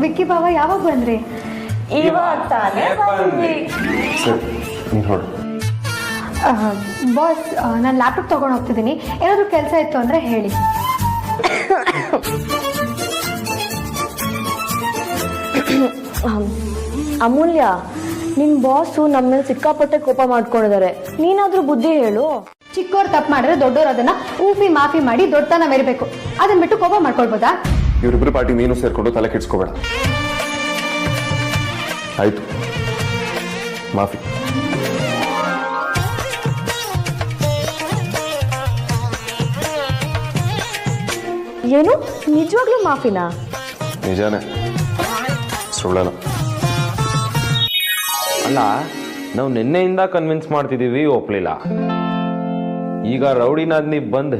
ವಿಕ್ಕಿ ಬಾವ ಯಾವಾಗ ಬಂದ್ರಿ? ಇವಾಗ ತಾನೇ ಬಂದ್ವಿ. ಬಾಸ್, ನಾನು ಲ್ಯಾಪ್ಟಾಪ್ ತೊಗೊಂಡು ಹೋಗ್ತಿದ್ದೀನಿ. ಏನಾದರೂ ಕೆಲಸ ಇತ್ತು ಅಂದರೆ ಹೇಳಿ. ಅಮೂಲ್ಯ, ನಿನ್ ಬಾಸು ನಮ್ಮ ಮೇಲೆ ಸಿಕ್ಕಾಪಟ್ಟೆ ಕೋಪ ಮಾಡ್ಕೊಂಡಿದ್ದಾರೆ. ನೀನಾದ್ರೂ ಬುದ್ಧಿ ಹೇಳು. ಚಿಕ್ಕವ್ರು ತಪ್ಪು ಮಾಡಿದ್ರೆ ದೊಡ್ಡವ್ರು ಅದನ್ನ ಊಫಿ ಮಾಫಿ ಮಾಡಿ ದೊಡ್ಡತನ ಮೆರಿಬೇಕು. ಅದನ್ನ ಬಿಟ್ಟು ಕೋಪ ಮಾಡ್ಕೊಳ್ಬೋದಾ? ಇವರಿಬ್ಬರು ಪಾರ್ಟಿ ನೀನು ಸೇರ್ಕೊಂಡು ತಲೆ ಕೆಡ್ಸ್ಕೋಬೇಡ. ಆಯ್ತು, ಮಾಫಿ. ಏನು, ನಿಜವಾಗ್ಲೂ ಮಾಫಿನಾ? ನಿಜಾನೇ, ಸುಳ್ಳಲ್ಲ. ಅಲ್ಲ, ನಾವು ನಿನ್ನೆಯಿಂದ ಕನ್ವಿನ್ಸ್ ಮಾಡ್ತಿದೀವಿ, ಒಪ್ಲಿಲ್ಲ. ಈಗ ರೌಡಿನಾದ್ನಿ ಬಂದ್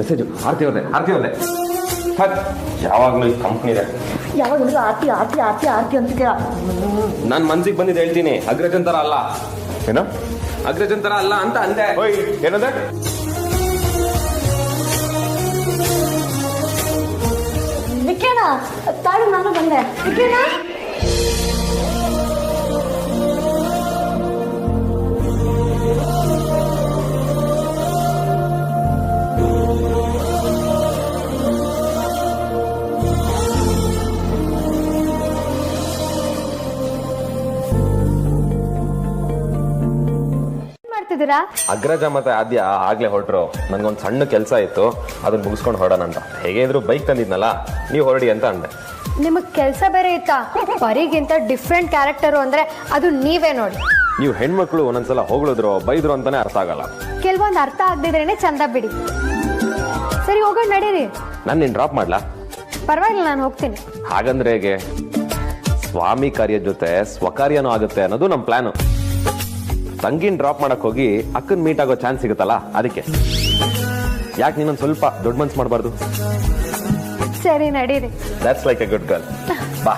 ಮೆಸೇಜ್ ಆರ್ತಿ ಅವ್ರದೆ ಯಾವಾಗ್ಲೂ ಈ ಕಂಪ್ನಿ ಇದೆ. ಯಾವಾಗ ಆರ್ತಿ ಆರ್ತಿ ಆರ್ತಿ ಆರ್ತಿ ಅಂತಿದ್ಯಾ? ನಾನ್ ಮನ್ಸಿಗೆ ಬಂದಿದ್ದು ಹೇಳ್ತೀನಿ. ಅಗ್ರಜಂತರ ಅಲ್ಲ. ಏನೋ ಅಗ್ರಜಂತರ ಅಲ್ಲ ಅಂತ ಅಂದೆ. ಏನಂದ್ರೆ ವಿಕೇಣ, ತಾಳು, ನಾನು ಬಂದೆ. ವಿಕೇಣ, ಅಗ್ರಜ ಮತ್ತೆ ಆದ್ಯ ಆಗ್ಲೇ ಹೊರಟ್ರು. ನಂಗೊಂದು ಸಣ್ಣ ಕೆಲಸ ಇತ್ತು, ಅದನ್ನ ಮುಗಿಸ್ಕೊಂಡು ಹೊರಡೋಣ ಅಂತ. ಹೇಗೆ ಇದ್ರು ಬೈಕ್ ತಂದಿದ್ನಲ್ಲ, ನೀವು ಹೊರಡಿ ಅಂತ ಅಂದೆ. ನಿಮಗ್ ಕೆಲಸ ಬೇರೆ ಇತ್ತಾ? ಪರಿಗಿಂತ ಡಿಫ್ರೆಂಟ್ ಕ್ಯಾರೆಕ್ಟರು ಅಂದ್ರೆ ಅದು ನೀವೇ ನೋಡಿ. ನೀವು ಹೆಣ್ಮಕ್ಳು ಒಂದೊಂದ್ಸಲ ಹೊಗಳಿದ್ರು ಬೈದ್ರು ಅಂತಾನೆ ಅರ್ಥ ಆಗಲ್ಲ. ಕೆಲವೊಂದು ಅರ್ಥ ಆಗದಿದ್ರೇನೆ ಚಂದ ಬಿಡಿ. ಸರಿ, ಹೋಗೋಣ, ನಡೀರಿ. ನಾನು ನಿನ್ ಡ್ರಾಪ್ ಮಾಡ್ಲಾ? ಪರವಾಗಿಲ್ಲ, ನಾನು ಹೋಗ್ತೀನಿ. ಹಾಗಂದ್ರೆ ಹೇಗೆ? ಸ್ವಾಮಿ ಕಾರ್ಯದ ಜೊತೆ ಸ್ವಕಾರ್ಯನೂ ಆಗುತ್ತೆ ಅನ್ನೋದು ನಮ್ ಪ್ಲಾನು. ತಂಗಿನ ಡ್ರಾಪ್ ಮಾಡಕ್ ಹೋಗಿ ಅಕ್ಕನ್ ಮೀಟ್ ಆಗೋ ಚಾನ್ಸ್ ಸಿಗುತ್ತಲ್ಲ, ಅದಕ್ಕೆ. ಯಾಕೆ ನೀನೊಂದು ಸ್ವಲ್ಪ ದೊಡ್ಡ ಮನ್ಸು ಮಾಡಬಾರ್ದು? ಸರಿ, ನಡೀರಿ. That's like A good girl. ಬಾ,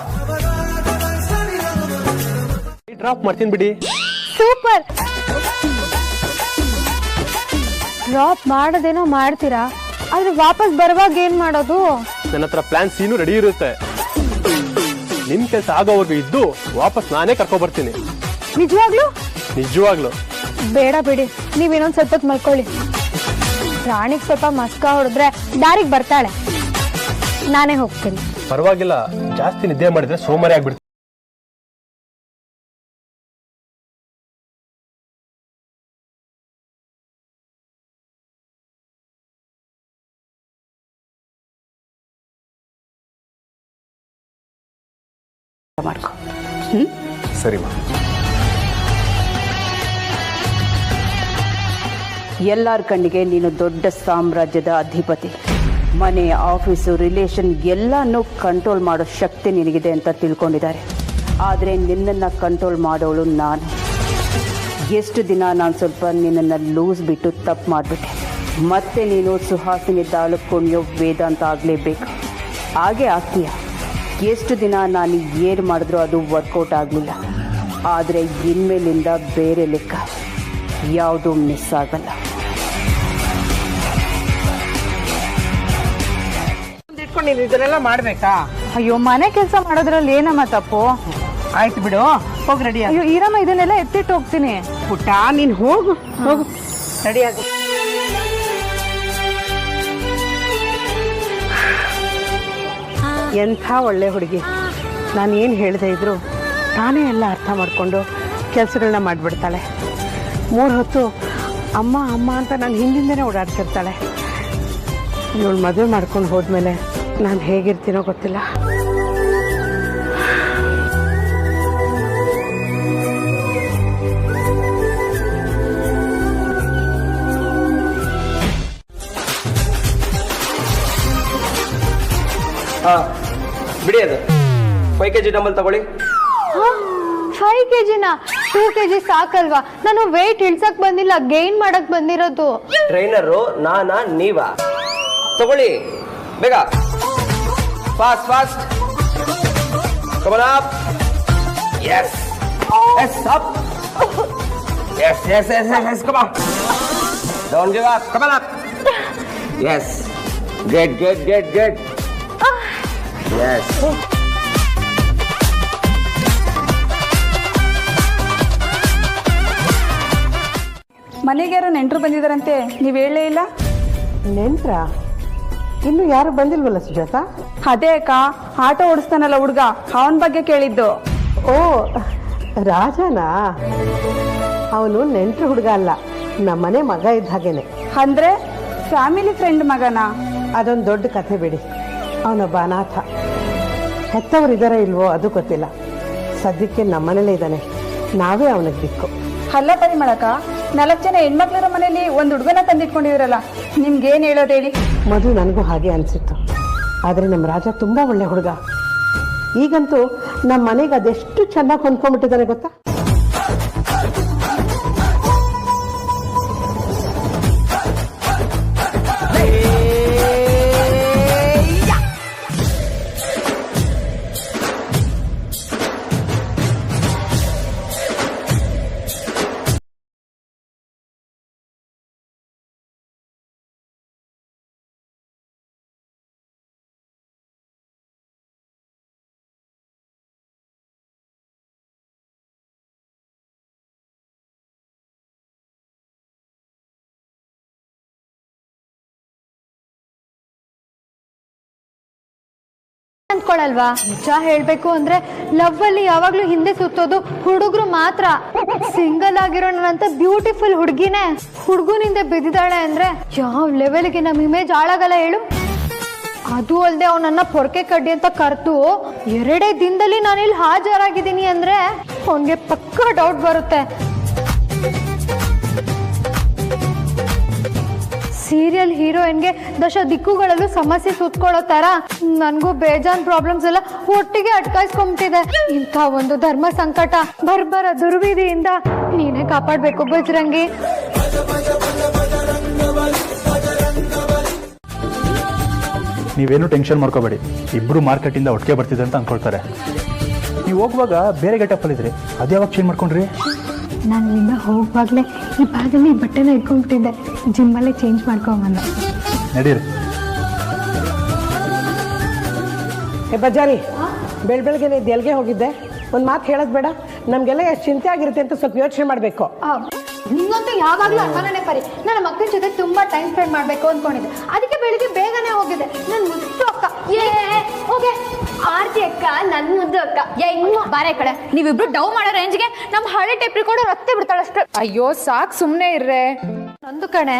ಡ್ರಾಪ್ ಮಾಡ್ತೀನಿ ಬಿಡಿ. ಸೂಪರ್. ಡ್ರಾಪ್ ಮಾಡೋದೇನೋ ಮಾಡ್ತೀರಾ, ಆದ್ರೆ ವಾಪಸ್ ಬರುವಾಗ ಏನ್ ಮಾಡೋದು? ನನ್ನ ಹತ್ರ ಪ್ಲಾನ್ ಸೀನು ರೆಡಿ ಇರುತ್ತೆ. ನಿಮ್ ಕೆಲಸ ಆಗೋವರೆಗೂ ಇದ್ದು ವಾಪಸ್ ನಾನೇ ಕರ್ಕೊ ಬರ್ತೀನಿ. ನಿಜವಾಗ್ಲೂ? ನಿಜವಾಗ್ಲು. ಬೇಡ ಬಿಡಿ, ನೀವೇನೊಂದ್ ಸ್ವಲ್ಪ ಹೊತ್ತು ಮಲ್ಕೊಳ್ಳಿ. ರಾಣಿಗ್ ಸ್ವಲ್ಪ ಮಸ್ಕ ಹೊಡೆದ್ರೆ ದಾರಿಗೆ ಬರ್ತಾಳೆ. ನಾನೇ ಹೋಗ್ತೀನಿ. ಪರವಾಗಿಲ್ಲ, ಜಾಸ್ತಿ ನಿದ್ದೆ ಮಾಡಿದ್ರೆ ಸೋಮಾರಿ ಆಗ್ಬಿಡ್ತೀನಿ. ಮಾಡ್ಕೊ. ಸರಿ ಮಾ. ಎಲ್ಲರ ಕಣ್ಣಿಗೆ ನೀನು ದೊಡ್ಡ ಸಾಮ್ರಾಜ್ಯದ ಅಧಿಪತಿ. ಮನೆ, ಆಫೀಸು, ರಿಲೇಷನ್ ಎಲ್ಲನೂ ಕಂಟ್ರೋಲ್ ಮಾಡೋ ಶಕ್ತಿ ನಿನಗಿದೆ ಅಂತ ತಿಳ್ಕೊಂಡಿದ್ದಾರೆ. ಆದರೆ ನಿನ್ನನ್ನು ಕಂಟ್ರೋಲ್ ಮಾಡೋಳು ನಾನು. ಎಷ್ಟು ದಿನ ನಾನು ಸ್ವಲ್ಪ ನಿನ್ನನ್ನು ಲೂಸ್ ಬಿಟ್ಟು ತಪ್ಪು ಮಾಡಿಬಿಟ್ಟೆ. ಮತ್ತೆ ನೀನು ಸುಹಾಸಿನಿ ದಾಳು ಕುಣಿಯೋ ವೇದಾಂತ ಆಗಲೇಬೇಕು. ಹಾಗೆ ಆಗ್ತೀಯ. ಎಷ್ಟು ದಿನ ನಾನು ಏನು ಮಾಡಿದ್ರೂ ಅದು ವರ್ಕೌಟ್ ಆಗಲಿಲ್ಲ. ಆದರೆ ಇನ್ಮೇಲಿಂದ ಬೇರೆ ಲೆಕ್ಕ, ಯಾವುದೂ ಮಿಸ್ ಆಗಲ್ಲ. ಇದನ್ನೆಲ್ಲ ಮಾಡ್ಬೇಕಾ? ಅಯ್ಯೋ, ಮನೆ ಕೆಲಸ ಮಾಡೋದ್ರಲ್ಲಿ ಏನಮ್ಮ ತಪ್ಪು? ಆಯ್ತು ಬಿಡು, ಹೋಗಿ ರೆಡಿ. ಅಯ್ಯೋ ಈರಮ್ಮ, ಇದನ್ನೆಲ್ಲ ಎತ್ತಿಟ್ಟು ಹೋಗ್ತೀನಿ. ಪುಟ್ಟ, ನೀನ್ ಹೋಗು ರೆಡಿ ಆಗು. ಎಂಥ ಒಳ್ಳೆ ಹುಡುಗಿ. ನಾನು ಏನು ಹೇಳ್ದೆ ಇದ್ರು ತಾನೇ ಎಲ್ಲ ಅರ್ಥ ಮಾಡಿಕೊಂಡು ಕೆಲಸಗಳನ್ನ ಮಾಡಿಬಿಡ್ತಾಳೆ. 3 ಹೊತ್ತು ಅಮ್ಮ ಅಮ್ಮ ಅಂತ ನಾನು ಹಿಂದಿಂದನೇ ಓಡಾಡ್ತಿರ್ತಾಳೆ. ಇವಳು ಮದುವೆ ಮಾಡ್ಕೊಂಡು ಹೋದ್ಮೇಲೆ ನಾನು ಹೇಗಿರ್ತೀನೋ ಗೊತ್ತಿಲ್ಲ. ಬಿಡಿ, ಅದು 5 kg ಡಂಬಲ್ ತಗೊಳ್ಳಿ. 5 kg? 2 kg ಸಾಕಲ್ವಾ? ನಾನು ವೇಟ್ ಇಳ್ಸಕ್ ಬಂದಿಲ್ಲ, ಗೈನ್ ಮಾಡಕ್ ಬಂದಿರೋದು. ಟ್ರೈನರು ನಾನಾ ನೀವಾ? ತಗೊಳ್ಳಿ ಬೇಗ. Fast fast. Come on up. Yes, yes up Yes, come on. Don't give up. Come on up. Yes. Good. Yes. ಮನೆಗೆ ಯಾರೋ ನೆಂಟರು ಬಂದಿದ್ದಾರಂತೆ, ನೀವು ಹೇಳಲೇ ಇಲ್ಲ. ನೆಂಟ್ರ ಇನ್ನು ಯಾರು ಬಂದಿಲ್ವಲ್ಲ ಸುಜಾತ? ಅದೇ ಅಕ್ಕ, ಆಟೋ ಓಡಿಸ್ತಾನಲ್ಲ ಹುಡುಗ, ಅವನ ಬಗ್ಗೆ ಕೇಳಿದ್ದು. ಓ ರಾಜನಾ? ಅವನು ನೆಂಟ್ರ ಹುಡುಗ ಅಲ್ಲ, ನಮ್ಮನೆ ಮಗ ಇದ್ದ ಹಾಗೇನೆ. ಅಂದ್ರೆ ಫ್ಯಾಮಿಲಿ ಫ್ರೆಂಡ್ ಮಗನಾ? ಅದೊಂದು ದೊಡ್ಡ ಕಥೆ ಬಿಡಿ. ಅವನೊಬ್ಬ ಅನಾಥ. ಹೆತ್ತವರು ಇದಾರ ಇಲ್ವೋ ಅದು ಗೊತ್ತಿಲ್ಲ. ಸದ್ಯಕ್ಕೆ ನಮ್ಮನೇಲೇ ಇದ್ದಾನೆ, ನಾವೇ ಅವನಿಗೆ ದಿಕ್ಕು. ಅಲ್ಲ ಪರಿಮಳಕ್ಕ, 4 ಜನ ಹೆಣ್ಮಕ್ಳಿರೋ ಮನೇಲಿ ಒಂದು ಹುಡುಗನ ತಂದಿಟ್ಕೊಂಡಿದ್ರಲ್ಲ, ನಿಮ್ಗೇನು ಹೇಳೋದು ಹೇಳಿ? ಮೊದಲು ನನಗೂ ಹಾಗೆ ಅನಿಸಿತ್ತು, ಆದರೆ ನಮ್ಮ ರಾಜ ತುಂಬ ಒಳ್ಳೆ ಹುಡುಗ. ಈಗಂತೂ ನಮ್ಮ ಮನೆಗೆ ಅದೆಷ್ಟು ಚೆನ್ನಾಗಿ ಹೊಂದ್ಕೊಂಡ್ಬಿಟ್ಟಿದ್ದಾನೆ ಗೊತ್ತಾ? ಅಂದ್ಕೊಳಲ್ವಾ? ನಿಜ ಹೇಳ್ಬೇಕು ಅಂದ್ರೆ ಲವ್ ಅಲ್ಲಿ ಯಾವಾಗ್ಲೂ ಹಿಂದೆ ಸುತ್ತೋದು ಹುಡುಗರು ಮಾತ್ರ. ಸಿಂಗಲ್ ಆಗಿರೋಣಂತ ಬ್ಯೂಟಿಫುಲ್ ಹುಡುಗಿನೇ ಹುಡುಗನಿಂದ ಬಿದ್ದಿದ್ದಾಳೆ ಅಂದ್ರೆ ಯಾವ ಲೆವೆಲ್ಗೆ ನಮ್ ಇಮೇಜ್ ಹಾಳಾಗಲ್ಲ ಹೇಳು? ಅದು ಅಲ್ಲದೆ ಅವನನ್ನ ಪೊರಕೆ ಕಡ್ಡಿ ಅಂತ ಕರ್ತು 2 ದಿನದಲ್ಲಿ ನಾನಿಲ್ಲಿ ಹಾಜರಾಗಿದ್ದೀನಿ ಅಂದ್ರೆ ಅವನ್ಗೆ ಪಕ್ಕ ಡೌಟ್ ಬರುತ್ತೆ. ಸೀರಿಯಲ್ ಹೀರೋಯಿನ್ಗೆ ದಶ ದಿಕ್ಕುಗಳಲ್ಲೂ ಸಮಸ್ಯೆ ಸುತ್ಕೊಳ್ಳೋ ತರ ನನ್ಗೂ ಬೇಜಾನ್ ಪ್ರಾಬ್ಲಮ್ಸ್ ಎಲ್ಲ ಒಟ್ಟಿಗೆ ಅಟ್ಕಾಯಿಸ್ಕೊಂಬಿಟ್ಟಿದೆ. ಇಂಥ ಒಂದು ಧರ್ಮ ಸಂಕಟ ಬರ್ಬರ ದುರ್ವಿಧಿಯಿಂದ ನೀನೇ ಕಾಪಾಡ್ಬೇಕು ಬಜರಂಗಿ. ನೀವೇನು ಟೆನ್ಷನ್ ಮಾಡ್ಕೋಬೇಡಿ, ಇಬ್ರು ಮಾರ್ಕೆಟಿಂದ ಒಟ್ಟಿಗೆ ಬರ್ತಿದೆ ಅಂತ ಅನ್ಕೊಳ್ತಾರೆ. ನೀವು ಹೋಗುವಾಗ ಬೇರೆ ಗೆಟಪ್ಪಲ್ಲಿದ್ರಿ, ಅದ್ಯಾವಾಗ ಚೇಂಜ್ ಮಾಡ್ಕೊಂಡ್ರಿ? ನಾನು ಇಲ್ಲಿಂದ ಹೋಗುವಾಗಲೇ ಈ ಬ್ಯಾಗಲ್ಲಿ ಬಟ್ಟೆನ ಇಟ್ಕೊಂಡ್ಬಿಟ್ಟಿದ್ದೆ, ಜಿಮ್ಮಲ್ಲೇ ಚೇಂಜ್ ಮಾಡ್ಕೊಂಬಂದೆ. ನಡೀರಿ. ಬಜಾರಿ, ಬೆಳಗ್ಗೆ ಇದ್ದು ಎಲ್ಲಿಗೆ ಹೋಗಿದ್ದೆ? ಒಂದು ಮಾತು ಹೇಳೋದು ಬೇಡ? ನಮಗೆಲ್ಲ ಎಷ್ಟು ಚಿಂತೆ ಆಗಿರುತ್ತೆ ಅಂತ ಸ್ವಲ್ಪ ಯೋಚನೆ ಮಾಡಬೇಕು. ನಿಂಗಂತೂ ಯಾವಾಗಲೂ ಅನುಮಾನನೇ ಪರಿ. ನನ್ನ ಮಕ್ಕಳ ಜೊತೆ ತುಂಬಾ ಟೈಮ್ ಸ್ಪೆಂಡ್ ಮಾಡಬೇಕು ಅಂದ್ಕೊಂಡಿದ್ದೆ, ಅದಕ್ಕೆ ಬೆಳಿಗ್ಗೆ ಬೇಗನೆ ಹೋಗಿದ್ದೆ. ನನ್ನ ಮುದ್ದು ಅಕ್ಕ ಹೋಗೆ ಆರ್ತಿ ಅಕ್ಕ, ನನ್ನ ಮುದ್ದು ಅಕ್ಕ. ಬಾರೆ ಕಡೆ ನೀವಿಬ್ರು ಡವ್ ಮಾಡೋ ರೇಂಜ್ಗೆ ನಮ್ಮ ಹಳೆ ಟೇಪ್ ರೆಕಾರ್ಡರ್ ರಕ್ತೆ ಬಿಡ್ತಾಳೆ ಅಷ್ಟೇ. ಅಯ್ಯೋ ಸಾಕ್, ಸುಮ್ಮನೆ ಇರ್ರೆ. ನಂದು ಕಣೆ,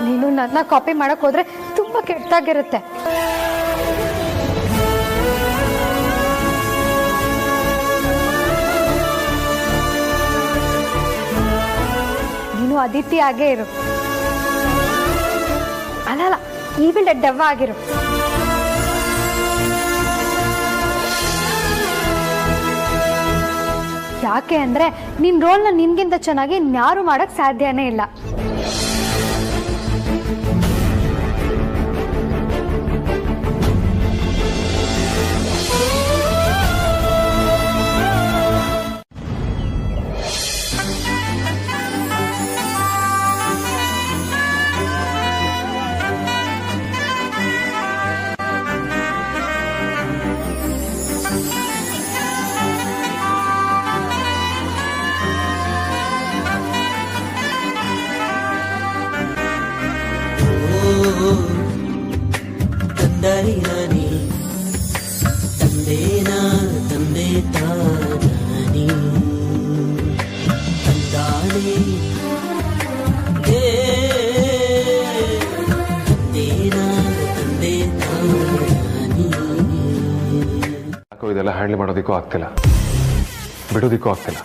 ನೀನು ನನ್ನ ಕಾಪಿ ಮಾಡಕ್ ಹೋದ್ರೆ ತುಂಬಾ ಕೆಟ್ಟಾಗಿರುತ್ತೆ. ನೀನು ಅದಿತಿ ಆಗೇ ಇರು. ಅಲ್ಲ, ಈವಿಲ್ ದೆವ್ವ ಆಗಿರು. ಯಾಕೆ ಅಂದ್ರೆ ನಿನ್ ರೋಲ್ನ ನಿನ್ಗಿಂತ ಚೆನ್ನಾಗಿ ಇನ್ಯಾರು ಮಾಡಕ್ ಸಾಧ್ಯನೇ ಇಲ್ಲ. ಇದೆಲ್ಲ ಹ್ಯಾಂಡಲ್ ಮಾಡೋದಕ್ಕೂ ಆಗ್ತಿಲ್ಲ, ಬಿಡೋದಕ್ಕೂ ಆಗ್ತಿಲ್ಲ.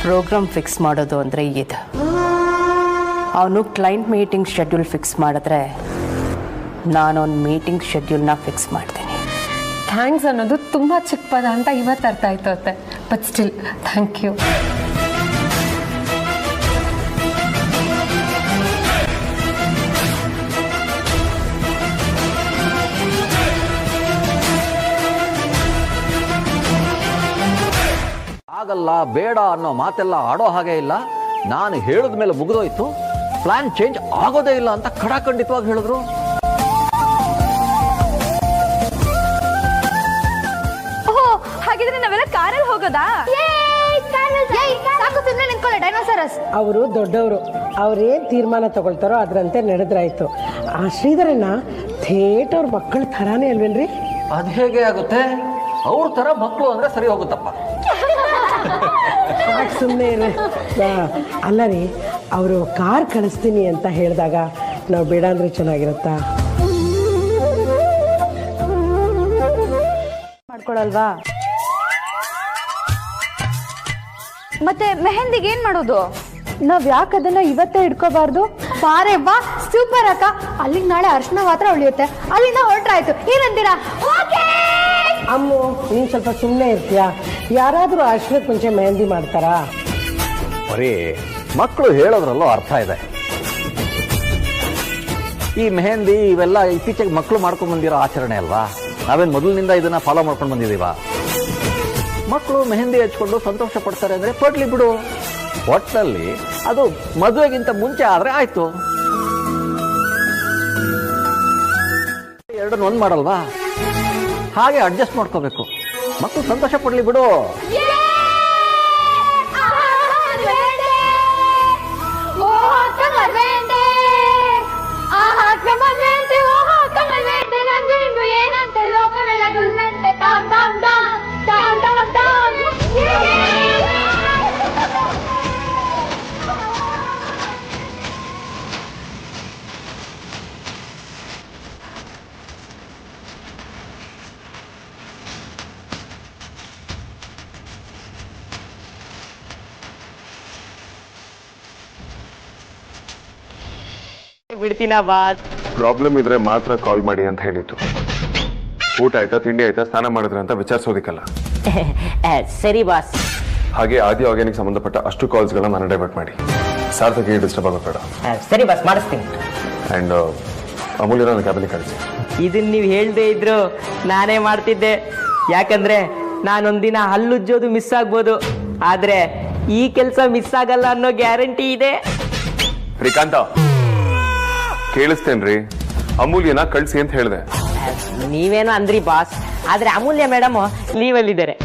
ಪ್ರೋಗ್ರಾಮ್ ಫಿಕ್ಸ್ ಮಾಡೋದು ಅಂದರೆ ಇದು. ಅವನು ಕ್ಲೈಂಟ್ ಮೀಟಿಂಗ್ ಶೆಡ್ಯೂಲ್ ಫಿಕ್ಸ್ ಮಾಡಿದ್ರೆ ನಾನೊಂದು ಮೀಟಿಂಗ್ ಶೆಡ್ಯೂಲ್ನ ಫಿಕ್ಸ್ ಮಾಡ್ತೀನಿ. ಥ್ಯಾಂಕ್ಸ್ ಅನ್ನೋದು ತುಂಬ ಚಿಕ್ಕ ಪದ ಅಂತ ಇವತ್ತು ಅರ್ಥ ಆಯ್ತು ಅತ್ತೆ, ಬಟ್ ಸ್ಟಿಲ್ ಥ್ಯಾಂಕ್ ಯು. ಆಗಲ್ಲ ಬೇಡ ಅನ್ನೋ ಮಾತೆಲ್ಲ ಆಡೋ ಹಾಗೆ ಇಲ್ಲ. ನಾನು ಹೇಳಿದ ಮೇಲೆ ಮುಗಿದೋಯ್ತು, ಪ್ಲಾನ್ ಚೇಂಜ್ ಆಗೋದೇ ಇಲ್ಲ ಅಂತ ಖಡಾಖಂಡಿತವಾಗಿ ಹೇಳಿದ್ರು. ಹಾಗಿದ್ರೆ ನಾವೆಲ್ಲ ಕಾರಲ್ಲಿ ಹೋಗೋದಾ? ಸಾಕು ಸುಮ್ಮನೆ ನಿಂತ್ಕೊಳ್ಳೆ ಡೈನೋಸರಸ್. ಅವರು ದೊಡ್ಡವರು, ಅವ್ರೇನ್ ತೀರ್ಮಾನ ತಗೊಳ್ತಾರೋ ಅದರಂತೆ ನಡೆದ್ರಾಯ್ತು. ಆ ಶ್ರೀಧರಣ್ಣ ಥೇಟ್ ಅವ್ರ ಮಕ್ಕಳ ಥರಾನೇ ಅಲ್ವೇನ್ರಿ? ಅದು ಹೇಗೆ ಆಗುತ್ತೆ? ಅವ್ರ ತರ ಮಕ್ಕಳು ಅಂದ್ರೆ ಸರಿ ಹೋಗುತ್ತಪ್ಪ. ಸುಮ್ಮನೆ ಇರ್ರಿ. ಅಲ್ಲ ರೀ, ಅವರು ಕಾರ್ ಕಳಿಸ್ತೀನಿ ಅಂತ ಹೇಳಿದಾಗ ನಾವು ಬೇಡ ಅಂದ್ರೆ ಚೆನ್ನಾಗಿರುತ್ತಾ? ಮಾಡ್ಕೊಳಲ್ವಾ? ಮತ್ತೆ ಮೆಹಂದಿಗೆ ಏನ್ ಮಾಡೋದು? ನಾವ್ ಯಾಕೆ ಅದನ್ನ ಇವತ್ತೇ ಇಟ್ಕೋಬಾರ್ದು? ಬಾರೆ ಬಾ, ಸೂಪರ್ ಅಕ್ಕ. ಅಲ್ಲಿಗೆ ನಾಳೆ ಅರ್ಶನ ಮಾತ್ರ ಉಳಿಯುತ್ತೆ, ಅಲ್ಲಿಂದ ಹೊರಟ್ರಾಯ್ತು. ಏನಂತೀರಾ? ಅಮ್ಮು, ನೀನ್ ಸ್ವಲ್ಪ ಸುಮ್ಮನೆ ಇರ್ತೀಯಾ? ಯಾರಾದ್ರೂ ಅರ್ಶನಕ್ಕೆ ಮುಂಚೆ ಮೆಹಂದಿ ಮಾಡ್ತಾರಾ? ಬರೀ ಮಕ್ಕಳು ಹೇಳೋದ್ರಲ್ಲೂ ಅರ್ಥ ಇದೆ. ಈ ಮೆಹಂದಿ ಇವೆಲ್ಲ ಇತ್ತೀಚೆಗೆ ಮಕ್ಕಳು ಮಾಡ್ಕೊಂಡ್ ಬಂದಿರೋ ಆಚರಣೆ ಅಲ್ವಾ? ನಾವೇನ್ ಮೊದಲಿನಿಂದ ಇದನ್ನ ಫಾಲೋ ಮಾಡ್ಕೊಂಡು ಬಂದಿದೀವ? ಮಕ್ಕಳು ಮೆಹಂದಿ ಹಚ್ಕೊಂಡು ಸಂತೋಷ ಪಡ್ತಾರೆ ಅಂದ್ರೆ ಪಡ್ಲಿ ಬಿಡು. ಒಟ್ಟಿನಲ್ಲಿ ಅದು ಮದುವೆಗಿಂತ ಮುಂಚೆ ಆದ್ರೆ ಆಯ್ತು. ಎರಡನ್ನ ಒಂದ್ ಮಾಡಲ್ವಾ? ಹಾಗೆ ಅಡ್ಜಸ್ಟ್ ಮಾಡ್ಕೋಬೇಕು. ಮಕ್ಕಳು ಸಂತೋಷ ಪಡ್ಲಿ ಬಿಡು. ಬಿಡ್ತೀನ ಬಾಸ್. ಪ್ರಾಬ್ಲಮ್ ಇದ್ರೆ ಮಾತ್ರ ಕಾಲ್ ಮಾಡಿ ಅಂತ ಹೇಳಿತ್ತು. ಊಟ ಆಯ್ತಾ, ತಿಂಡಿ ಆಯ್ತಾ, ಸ್ನಾನ ಮಾಡಿದ್ರೆ ಅಂತ ವಿಚಾರಿಸೋದಿಕ್ಕಲ್ಲ. ಸರಿ ಬಾಸ್. ಹಾಗೆ ಆದಿ ಆರ್ಗ್ಯಾನಿಕ್ ಸಂಬಂಧಪಟ್ಟ ಅಷ್ಟು ಕಾಲ್ಸ್ಗಳನ್ನ ನಾನು ಡೈವರ್ಟ್ ಮಾಡಿ. ಸಾರ್ಥಕಿಗೆ ಡಿಸ್ಟರ್ಬ್ ಆಗೋಬೇಡ. ಸರಿ ಬಾಸ್, ಮಾಡಿಸ್ತೀನಿ. ಅಂಡ್ ಅಮೂಲ್ಯನ ನನ್ನ ಕ್ಯಾಬಿನ್ ಕಳಿಸಿ. ಇದನ್ನ ನೀವು ಹೇಳ್ದೇ ಇದ್ರು ನಾನೇ ಮಾಡ್ತಿದ್ದೆ. ಯಾಕಂದ್ರೆ ನಾನೊಂದಿನ ಹಲ್ಲುಜ್ಜೋದು ಮಿಸ್ ಆಗ್ಬೋದು, ಆದ್ರೆ ಈ ಕೆಲಸ ಮಿಸ್ ಆಗಲ್ಲ ಅನ್ನೋ ಗ್ಯಾರಂಟಿ ಇದೆ. ಶ್ರೀಕಾಂತ, ಕೇಳಿಸ್ತೇನ್ರಿ, ಅಮೂಲ್ಯನ ಕಳ್ಸಿ ಅಂತ ಹೇಳಿದೆ. ನೀವೇನೋ ಅಂದ್ರಿ ಬಾಸ್, ಆದ್ರೆ ಅಮೂಲ್ಯ ಮೇಡಮ್ ಲೀವಲ್ಲಿದ್ದಾರೆ.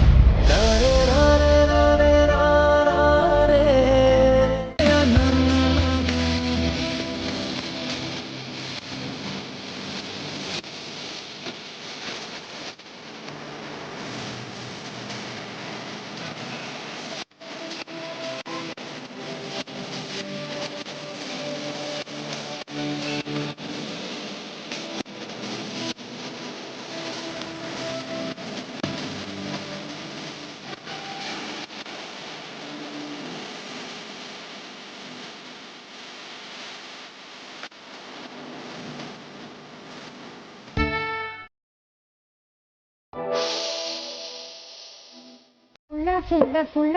ಸುಳ್ಳ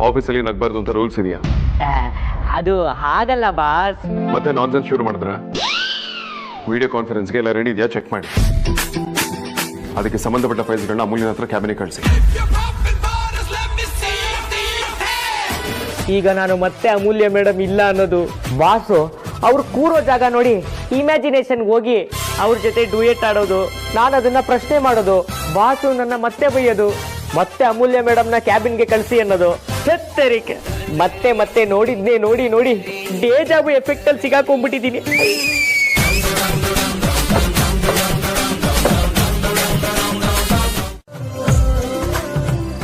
ಆಫೀಸಲ್ಲಿ ನಗ್ಬಾರ್ದು ಅಂತ ರೂಲ್ಸ್ ಇದೆಯಾ? ಅದು ಹಾಗಲ್ಲ ಬಾಸ್. ಮತ್ತೆ ನಾನ್ಸೆನ್ಸ್ ಶುರು ಮಾಡಿದ್ರ? ವಿಡಿಯೋ ಕಾನ್ಫರೆನ್ಸ್ಗೆ ಎಲ್ಲ ರೆಡಿ ಇದೆಯಾ ಚೆಕ್ ಮಾಡಿ. ಅದಕ್ಕೆ ಸಂಬಂಧಪಟ್ಟ ಫೈಲ್ಸ್ಗಳನ್ನ ಅಮೂಲ್ಯನ ಹತ್ರ ಕ್ಯಾಬಿನಿಗೆ ಕಳಿಸಿ. ಈಗ ನಾನು ಮತ್ತೆ ಅಮೂಲ್ಯ ಮೇಡಮ್ ಇಲ್ಲ ಅನ್ನೋದು ಬಾಸು ಅವ್ರು ಕೂರೋ ಜಾಗ ನೋಡಿ ಇಮ್ಯಾಜಿನೇಷನ್ ಹೋಗಿ ಅವ್ರ ಜೊತೆ ಡ್ಯೂಯೆಟ್ ಆಡೋದು, ನಾನು ಅದನ್ನ ಪ್ರಶ್ನೆ ಮಾಡೋದು, ಬಾಸು ನನ್ನ ಮತ್ತೆ ಬೈಯೋದು, ಮತ್ತೆ ಅಮೂಲ್ಯ ಮೇಡಮ್ನ ಕ್ಯಾಬಿನ್ಗೆ ಕಳಿಸಿ ಅನ್ನೋದು. ಸತ್ತರಿಕೆ ಮತ್ತೆ ಮತ್ತೆ ನೋಡಿದ್ನೇ ನೋಡಿ ನೋಡಿ ಡೇಜಾಬು ಎಫೆಕ್ಟ್ ಅಲ್ಲಿ ಸಿಗಾಕೊಂಡ್ಬಿಟ್ಟಿದ್ದೀನಿ.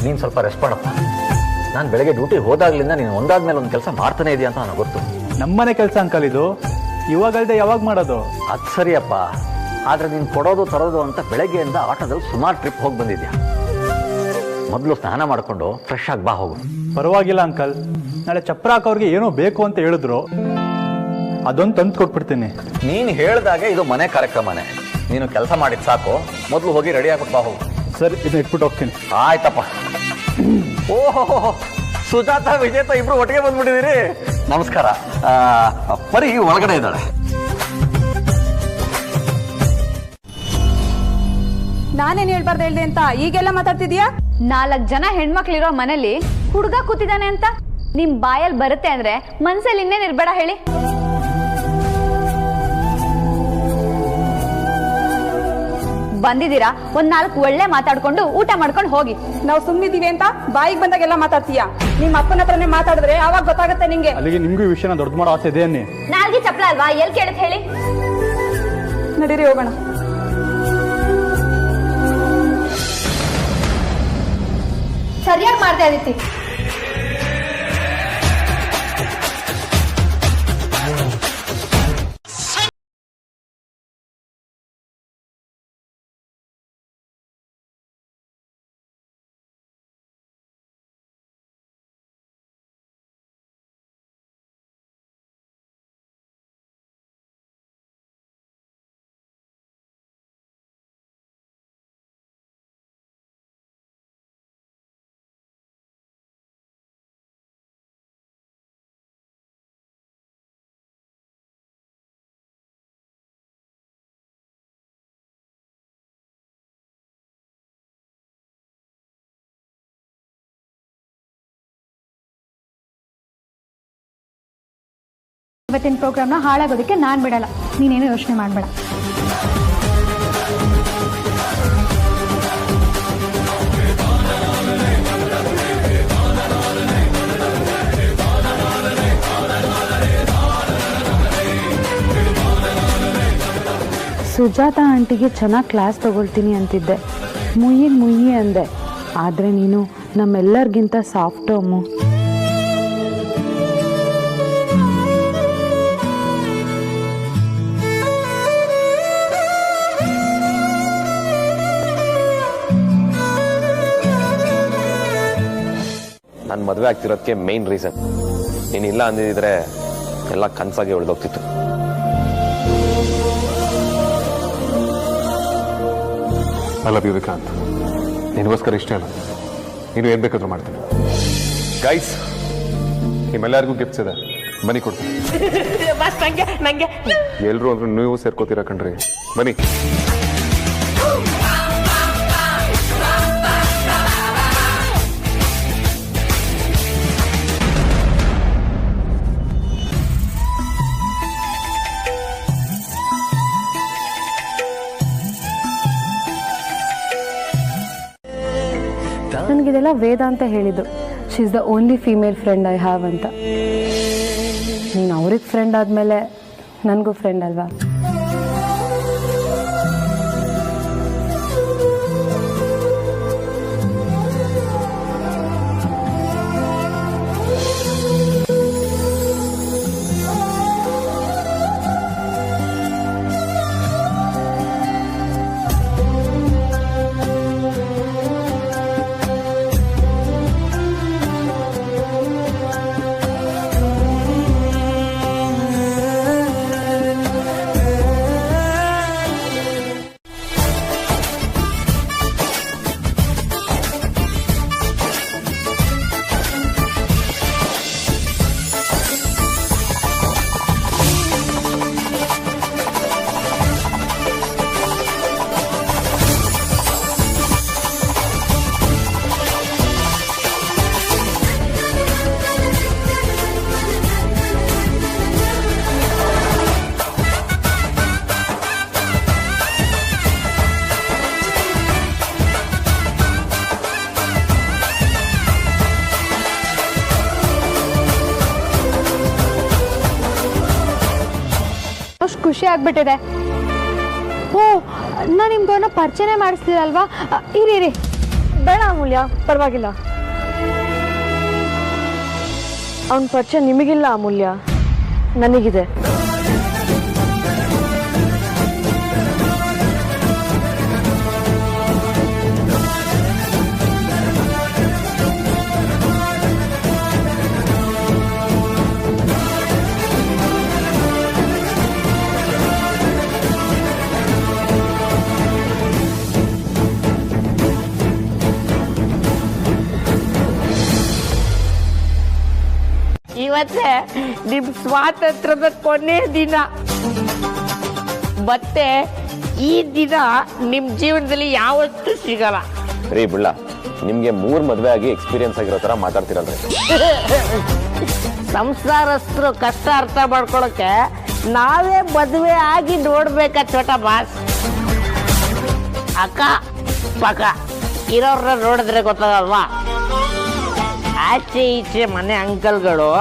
ನೀನು ಸ್ವಲ್ಪ ರೆಸ್ಟ್ ಮಾಡಪ್ಪ. ನಾನು ಬೆಳಗ್ಗೆ ಡ್ಯೂಟಿ ಹೋದಾಗ್ಲಿಂದ ನೀನು ಒಂದಾದ್ಮೇಲೆ ಒಂದು ಕೆಲಸ ಮಾಡ್ತಾನೆ ಇದೆಯಾ ಅಂತ ನನಗೆ ಗೊತ್ತು. ನಮ್ಮನೆ ಕೆಲಸ ಅಂಕಲ್ ಇದು, ಇವಾಗಲ್ದೆ ಯಾವಾಗ ಮಾಡೋದು? ಅದು ಸರಿಯಪ್ಪ, ಆದರೆ ನೀನು ಕೊಡೋದು ತರೋದು ಅಂತ ಬೆಳಗ್ಗೆಯಿಂದ ಆಟೋದಲ್ಲಿ ಸುಮಾರು ಟ್ರಿಪ್ ಹೋಗಿ ಬಂದಿದ್ಯಾ. ಮೊದಲು ಸ್ನಾನ ಮಾಡಿಕೊಂಡು ಫ್ರೆಶ್ ಆಗಿ ಬಾ ಹೋಗು. ಪರವಾಗಿಲ್ಲ ಅಂಕಲ್, ನಾಳೆ ಚಪ್ರ ಹಾಕೋರ್ಗೆ ಏನೋ ಬೇಕು ಅಂತ ಹೇಳಿದ್ರು, ಅದೊಂದು ತಂದು ಕೊಟ್ಬಿಡ್ತೀನಿ. ನೀನು ಹೇಳ್ದಾಗೆ ಇದು ಮನೆ ಕಾರ್ಯಕ್ರಮನೇ. ನೀನು ಕೆಲಸ ಮಾಡಿದ್ ಸಾಕು, ಮೊದಲು ಹೋಗಿ ರೆಡಿ ಆಗ್ಬಿಟ್ಟು ಬಾ ಹೋಗು. ಸರ್, ಇದನ್ನ ಇಟ್ಬಿಟ್ಟು ಹೋಗ್ತೀನಿ. ಆಯ್ತಪ್ಪ. ಓಹೋ, ಸುಜಾತ ವಿಜೇತ ಇಬ್ರು ಒಟ್ಟಿಗೆ ಬಂದ್ಬಿಟ್ಟಿದ್ದೀರಿ. ನಮಸ್ಕಾರ. ಪರಿ ಒಳಗಡೆ ಇದ್ದಾಳೆ. ನಾನೇನ್ ಹೇಳ್ಬಾರ್ದು ಹೇಳ್ದೆ ಅಂತ ಈಗೆಲ್ಲ ಮಾತಾಡ್ತಿದ್ಯಾ? 4 ಜನ ಹೆಣ್ಮಕ್ಳಿರೋ ಮನೇಲಿ ಹುಡುಗ ಕೂತಿದ್ದಾನೆ ಅಂತ ನಿಮ್ ಬಾಯಲ್ಲಿ ಬರುತ್ತೆ ಅಂದ್ರೆ ಮನ್ಸಲ್ಲಿ ಇನ್ನೇನ್ ಇರ್ಬೇಡ ಹೇಳಿ. ಬಂದಿದ್ದೀರಾ, ಒಂದ್ 4 ಒಳ್ಳೆ ಮಾತಾಡ್ಕೊಂಡು ಊಟ ಮಾಡ್ಕೊಂಡು ಹೋಗಿ. ನಾವು ಸುಮ್ಮನಿದೀವಿ ಅಂತ ಬಾಯಿಗೆ ಬಂದಾಗೆಲ್ಲ ಮಾತಾಡ್ತೀಯಾ? ನಿಮ್ಮ ಅಪ್ಪನ ಹತ್ರನೇ ಮಾತಾಡಿದ್ರೆ ಆವಾಗ ಗೊತ್ತಾಗುತ್ತೆ ನಿಂಗೆ. ಅಲ್ಲಿಗೆ ನಿಮ್ಗೂ ಈ ವಿಷಯನ ದೊಡ್ಡ ಮಾಡೋ ಆಸೆ ಇದೆ ಅನ್ನಿ. ನಾಲ್ಗೆ ಚಪ್ಲ ಅಲ್ವಾ, ಎಲ್ ಕೇಳತ್ ಹೇಳಿ. ನಡೀರಿ ಹೋಗೋಣ. ಸರಿಯಾಗಿ ಮಾಡ್ದೆ ಅದಿತಿ. ಇವತ್ತಿನ ಪ್ರೋಗ್ರಾಮ್ನ ಹಾಳಾಗೋದಕ್ಕೆ ನಾನು ಬಿಡಲ್ಲ, ನೀನೇನು ಯೋಚನೆ ಮಾಡಬೇಡ. ಸುಜಾತ ಆಂಟಿಗೆ ಚೆನ್ನಾಗಿ ಕ್ಲಾಸ್ ತಗೊಳ್ತೀನಿ ಅಂತಿದ್ದೆ, ಮುಯ್ಯಿ ಅಂದೆ. ಆದರೆ ನೀನು ನಮ್ಮೆಲ್ಲರಿಗಿಂತ ಸಾಫ್ಟು ಅಮ್ಮು. ನಾನು ಮದುವೆ ಆಗ್ತಿರೋದಕ್ಕೆ ಮೇನ್ ರೀಸನ್ ನೀನು ಇಲ್ಲ ಅಂದಿದ್ರೆ ಎಲ್ಲ ಕನ್ಸಾಗಿ ಉಳಿದೋಗ್ತಿತ್ತು. ಅಲ್ಲ ವಿವೇಕಾಂತ್, ನಿನಗೋಸ್ಕರ ಇಷ್ಟೇ ಅಲ್ಲ, ನೀನು ಏನ್ ಬೇಕಾದ್ರೂ ಮಾಡ್ತೀನಿ. ಗೈಸ್, ನಿಮ್ಮೆಲ್ಲರಿಗೂ ಗಿಫ್ಟ್ಸ್ ಇದೆ, ಬನ್ನಿ ಕೊಡ್ತೀನಿ. ಎಲ್ರು ಅಂದ್ರೆ ನೀವು ಸೇರ್ಕೋತೀರಾ ಕಣ್ರಿ, ಬನ್ನಿ. ನನಗಿದೆಲ್ಲ ವೇದ ಅಂತ ಹೇಳಿದ್ದು. She is the only female friend I have ಅಂತ. ನೀನು ಅವ್ರಿಗೆ ಫ್ರೆಂಡ್ ಆದಮೇಲೆ ನನಗೂ ಫ್ರೆಂಡ್ ಅಲ್ವಾ? ಅಷ್ಟು ಖುಷಿ ಆಗ್ಬಿಟ್ಟಿದೆ. ಓ, ನಾನು ನಿಮ್ಗವನ್ನ ಪರಿಚಯ ಮಾಡಿಸ್ಲಿಲ್ಲಲ್ವಾ? ಇರಿ. ಬೇಡ ಅಮೂಲ್ಯ, ಅವನ ಪರಿಚಯ ನಿಮಗಿಲ್ಲ ಅಮೂಲ್ಯ. ನನಗಿದೆ. ಇವತ್ತೇ ನಿಮ್ ಸ್ವಾತಂತ್ರ್ಯದ ಕೊನೆ ದಿನ. ಮತ್ತೆ ಈ ದಿನ ನಿಮ್ ಜೀವನದಲ್ಲಿ ಯಾವತ್ತೂ ಸಿಗಲ್ಲ. ರೀ ಬುಳ್ಳ, ನಿಮ್ಗೆ 3 ಮದ್ವೆ ಆಗಿ ಎಕ್ಸ್ಪೀರಿಯನ್ಸ್ ಆಗಿರೋ ತರ ಮಾತಾಡ್ತಿರಲ್ರಿ. ಸಂಸಾರಸ್ಥರು ಕಷ್ಟ ಅರ್ಥ ಮಾಡ್ಕೊಳಕ್ಕೆ ನಾವೇ ಮದುವೆ ಆಗಿ ನೋಡ್ಬೇಕಾ ಚೋಟ ಬಾಸ್. ಅಕ್ಕ ಪಕ್ಕ ಇರೋರ್ನ ನೋಡಿದ್ರೆ ಗೊತ್ತಾಗಲ್ವಾ? ಆಚೆ ಈಚೆ ಮನೆ ಅಂಕಲ್ಗಳು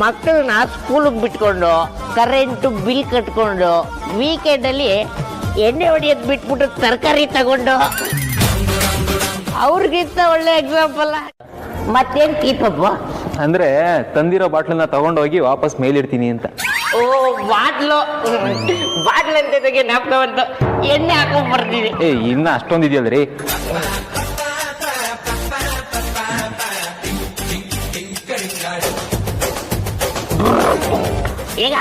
ಮಕ್ಕಳನ್ನ ಸ್ಕೂಲಿಗೆ ಬಿಟ್ಕೊಂಡು ಕರೆಂಟು ಬಿಲ್ ಕಟ್ಕೊಂಡು ವೀಕೆಂಡಲ್ಲಿ ಎಣ್ಣೆ ಹೊಡಿಯೋದು ಬಿಟ್ಬಿಟ್ಟು ತರಕಾರಿ ತಗೊಂಡು ಅವ್ರಿಗಿಂತ ಒಳ್ಳೆ ಎಕ್ಸಾಂಪಲ್ ಮತ್ತೇನ್ ಕೀಪಪ್ಪ ಅಂದ್ರೆ ತಂದಿರೋ ಬಾಟ್ಲನ್ನ ತಗೊಂಡೋಗಿ ವಾಪಸ್ ಮೇಲಿಡ್ತೀನಿ ಅಂತ. ಓ ಬಾಟ್ಲು ಅಂತ ಜ್ಞಾಪಕ ಬಂತು. ಎಣ್ಣೆ ಹಾಕೊಂಡ್ ಬರ್ತೀವಿ. ಇನ್ನ ಅಷ್ಟೊಂದಿದೆಯಲ್ರಿ. ಈಗ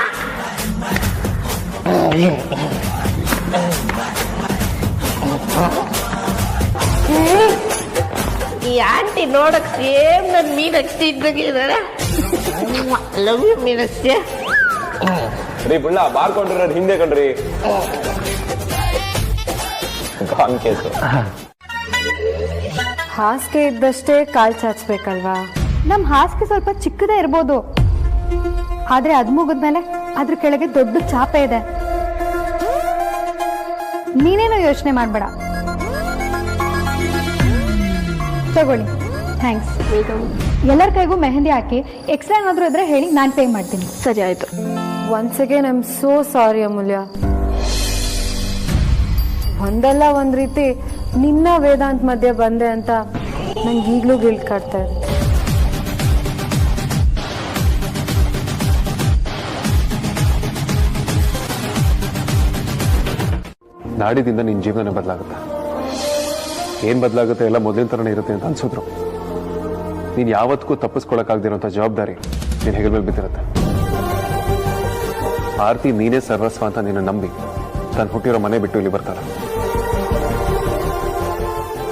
ಈ ಆಂಟಿ ನೋಡಕ್ ಸೇಮ್ ನನ್ ಮೀನಾಕ್ಷಿ ಇದ್ದಂಗೆ ಇದ್ದಾಳೆ. Love you Meenakshi. ರೀ ಬುಳ್ಳ, ಬಾರ್ಕೊಂಡಿರೋದು ಹಿಂದೆ ಕಣ್ರಿ. ಕೇಸು ಹಾಸಿಗೆ ಇದ್ದಷ್ಟೇ ಕಾಲ್ ಚಾಚ್ಬೇಕಲ್ವಾ? ನಮ್ ಹಾಸಿಗೆ ಸ್ವಲ್ಪ ಚಿಕ್ಕದೇ ಇರ್ಬೋದು, ಆದ್ರೆ ಅದ್ ಮುಗಿದ್ಮೇಲೆ ಅದ್ರ ಕೆಳಗೆ ದೊಡ್ಡ ಚಾಪೆ ಇದೆ. ನೀನೇನು ಯೋಚನೆ ಮಾಡ್ಬೇಡ. ತಗೊಳ್ಳಿ. ಥ್ಯಾಂಕ್ಸ್. ಎಲ್ಲರ ಕೈಗೂ ಮೆಹಂದಿ ಹಾಕಿ ಎಕ್ಸ್ಟ್ರಾ ಏನಾದ್ರು ಇದ್ರೆ ಹೇಳಿ, ನಾನು ಪೇ ಮಾಡ್ತೀನಿ. ಸರಿ ಆಯ್ತು. Once again I am so sorry Amulya. ಒಂದಲ್ಲ ಒಂದ್ ರೀತಿ ನಿನ್ನ ವೇದಾಂತ್ ಮಧ್ಯೆ ಬಂದೆ ಅಂತ ನಂಗೆ ಈಗಲೂ ಗಿಲ್ಟ್ ಕಾಡ್ತಾ ಇದೆ. ನಾಡಿದಿಂದ ನಿನ್ನ ಜೀವನ ಬದಲಾಗುತ್ತೆ. ಏನ್ ಬದಲಾಗುತ್ತೆ ಎಲ್ಲ ಮೊದಲಿನ ಥರನೇ ಇರುತ್ತೆ ಅಂತ ಅನ್ಸಿದ್ರು. ನೀನು ಯಾವತ್ತಿಗೂ ತಪ್ಪಿಸ್ಕೊಳಕ್ಕಾಗದಿರೋಂಥ ಜವಾಬ್ದಾರಿ ನಿನ್ನ ಹೆಗಲ ಮೇಲೆ ಬಿದ್ದಿರುತ್ತೆ. ಆರ್ತಿ ನೀನೇ ಸರ್ವಸ್ವ ಅಂತ ನಿನ್ನ ನಂಬಿ ತಾನು ಹುಟ್ಟಿರೋ ಮನೆ ಬಿಟ್ಟು ಇಲ್ಲಿ ಬರ್ತಾರ.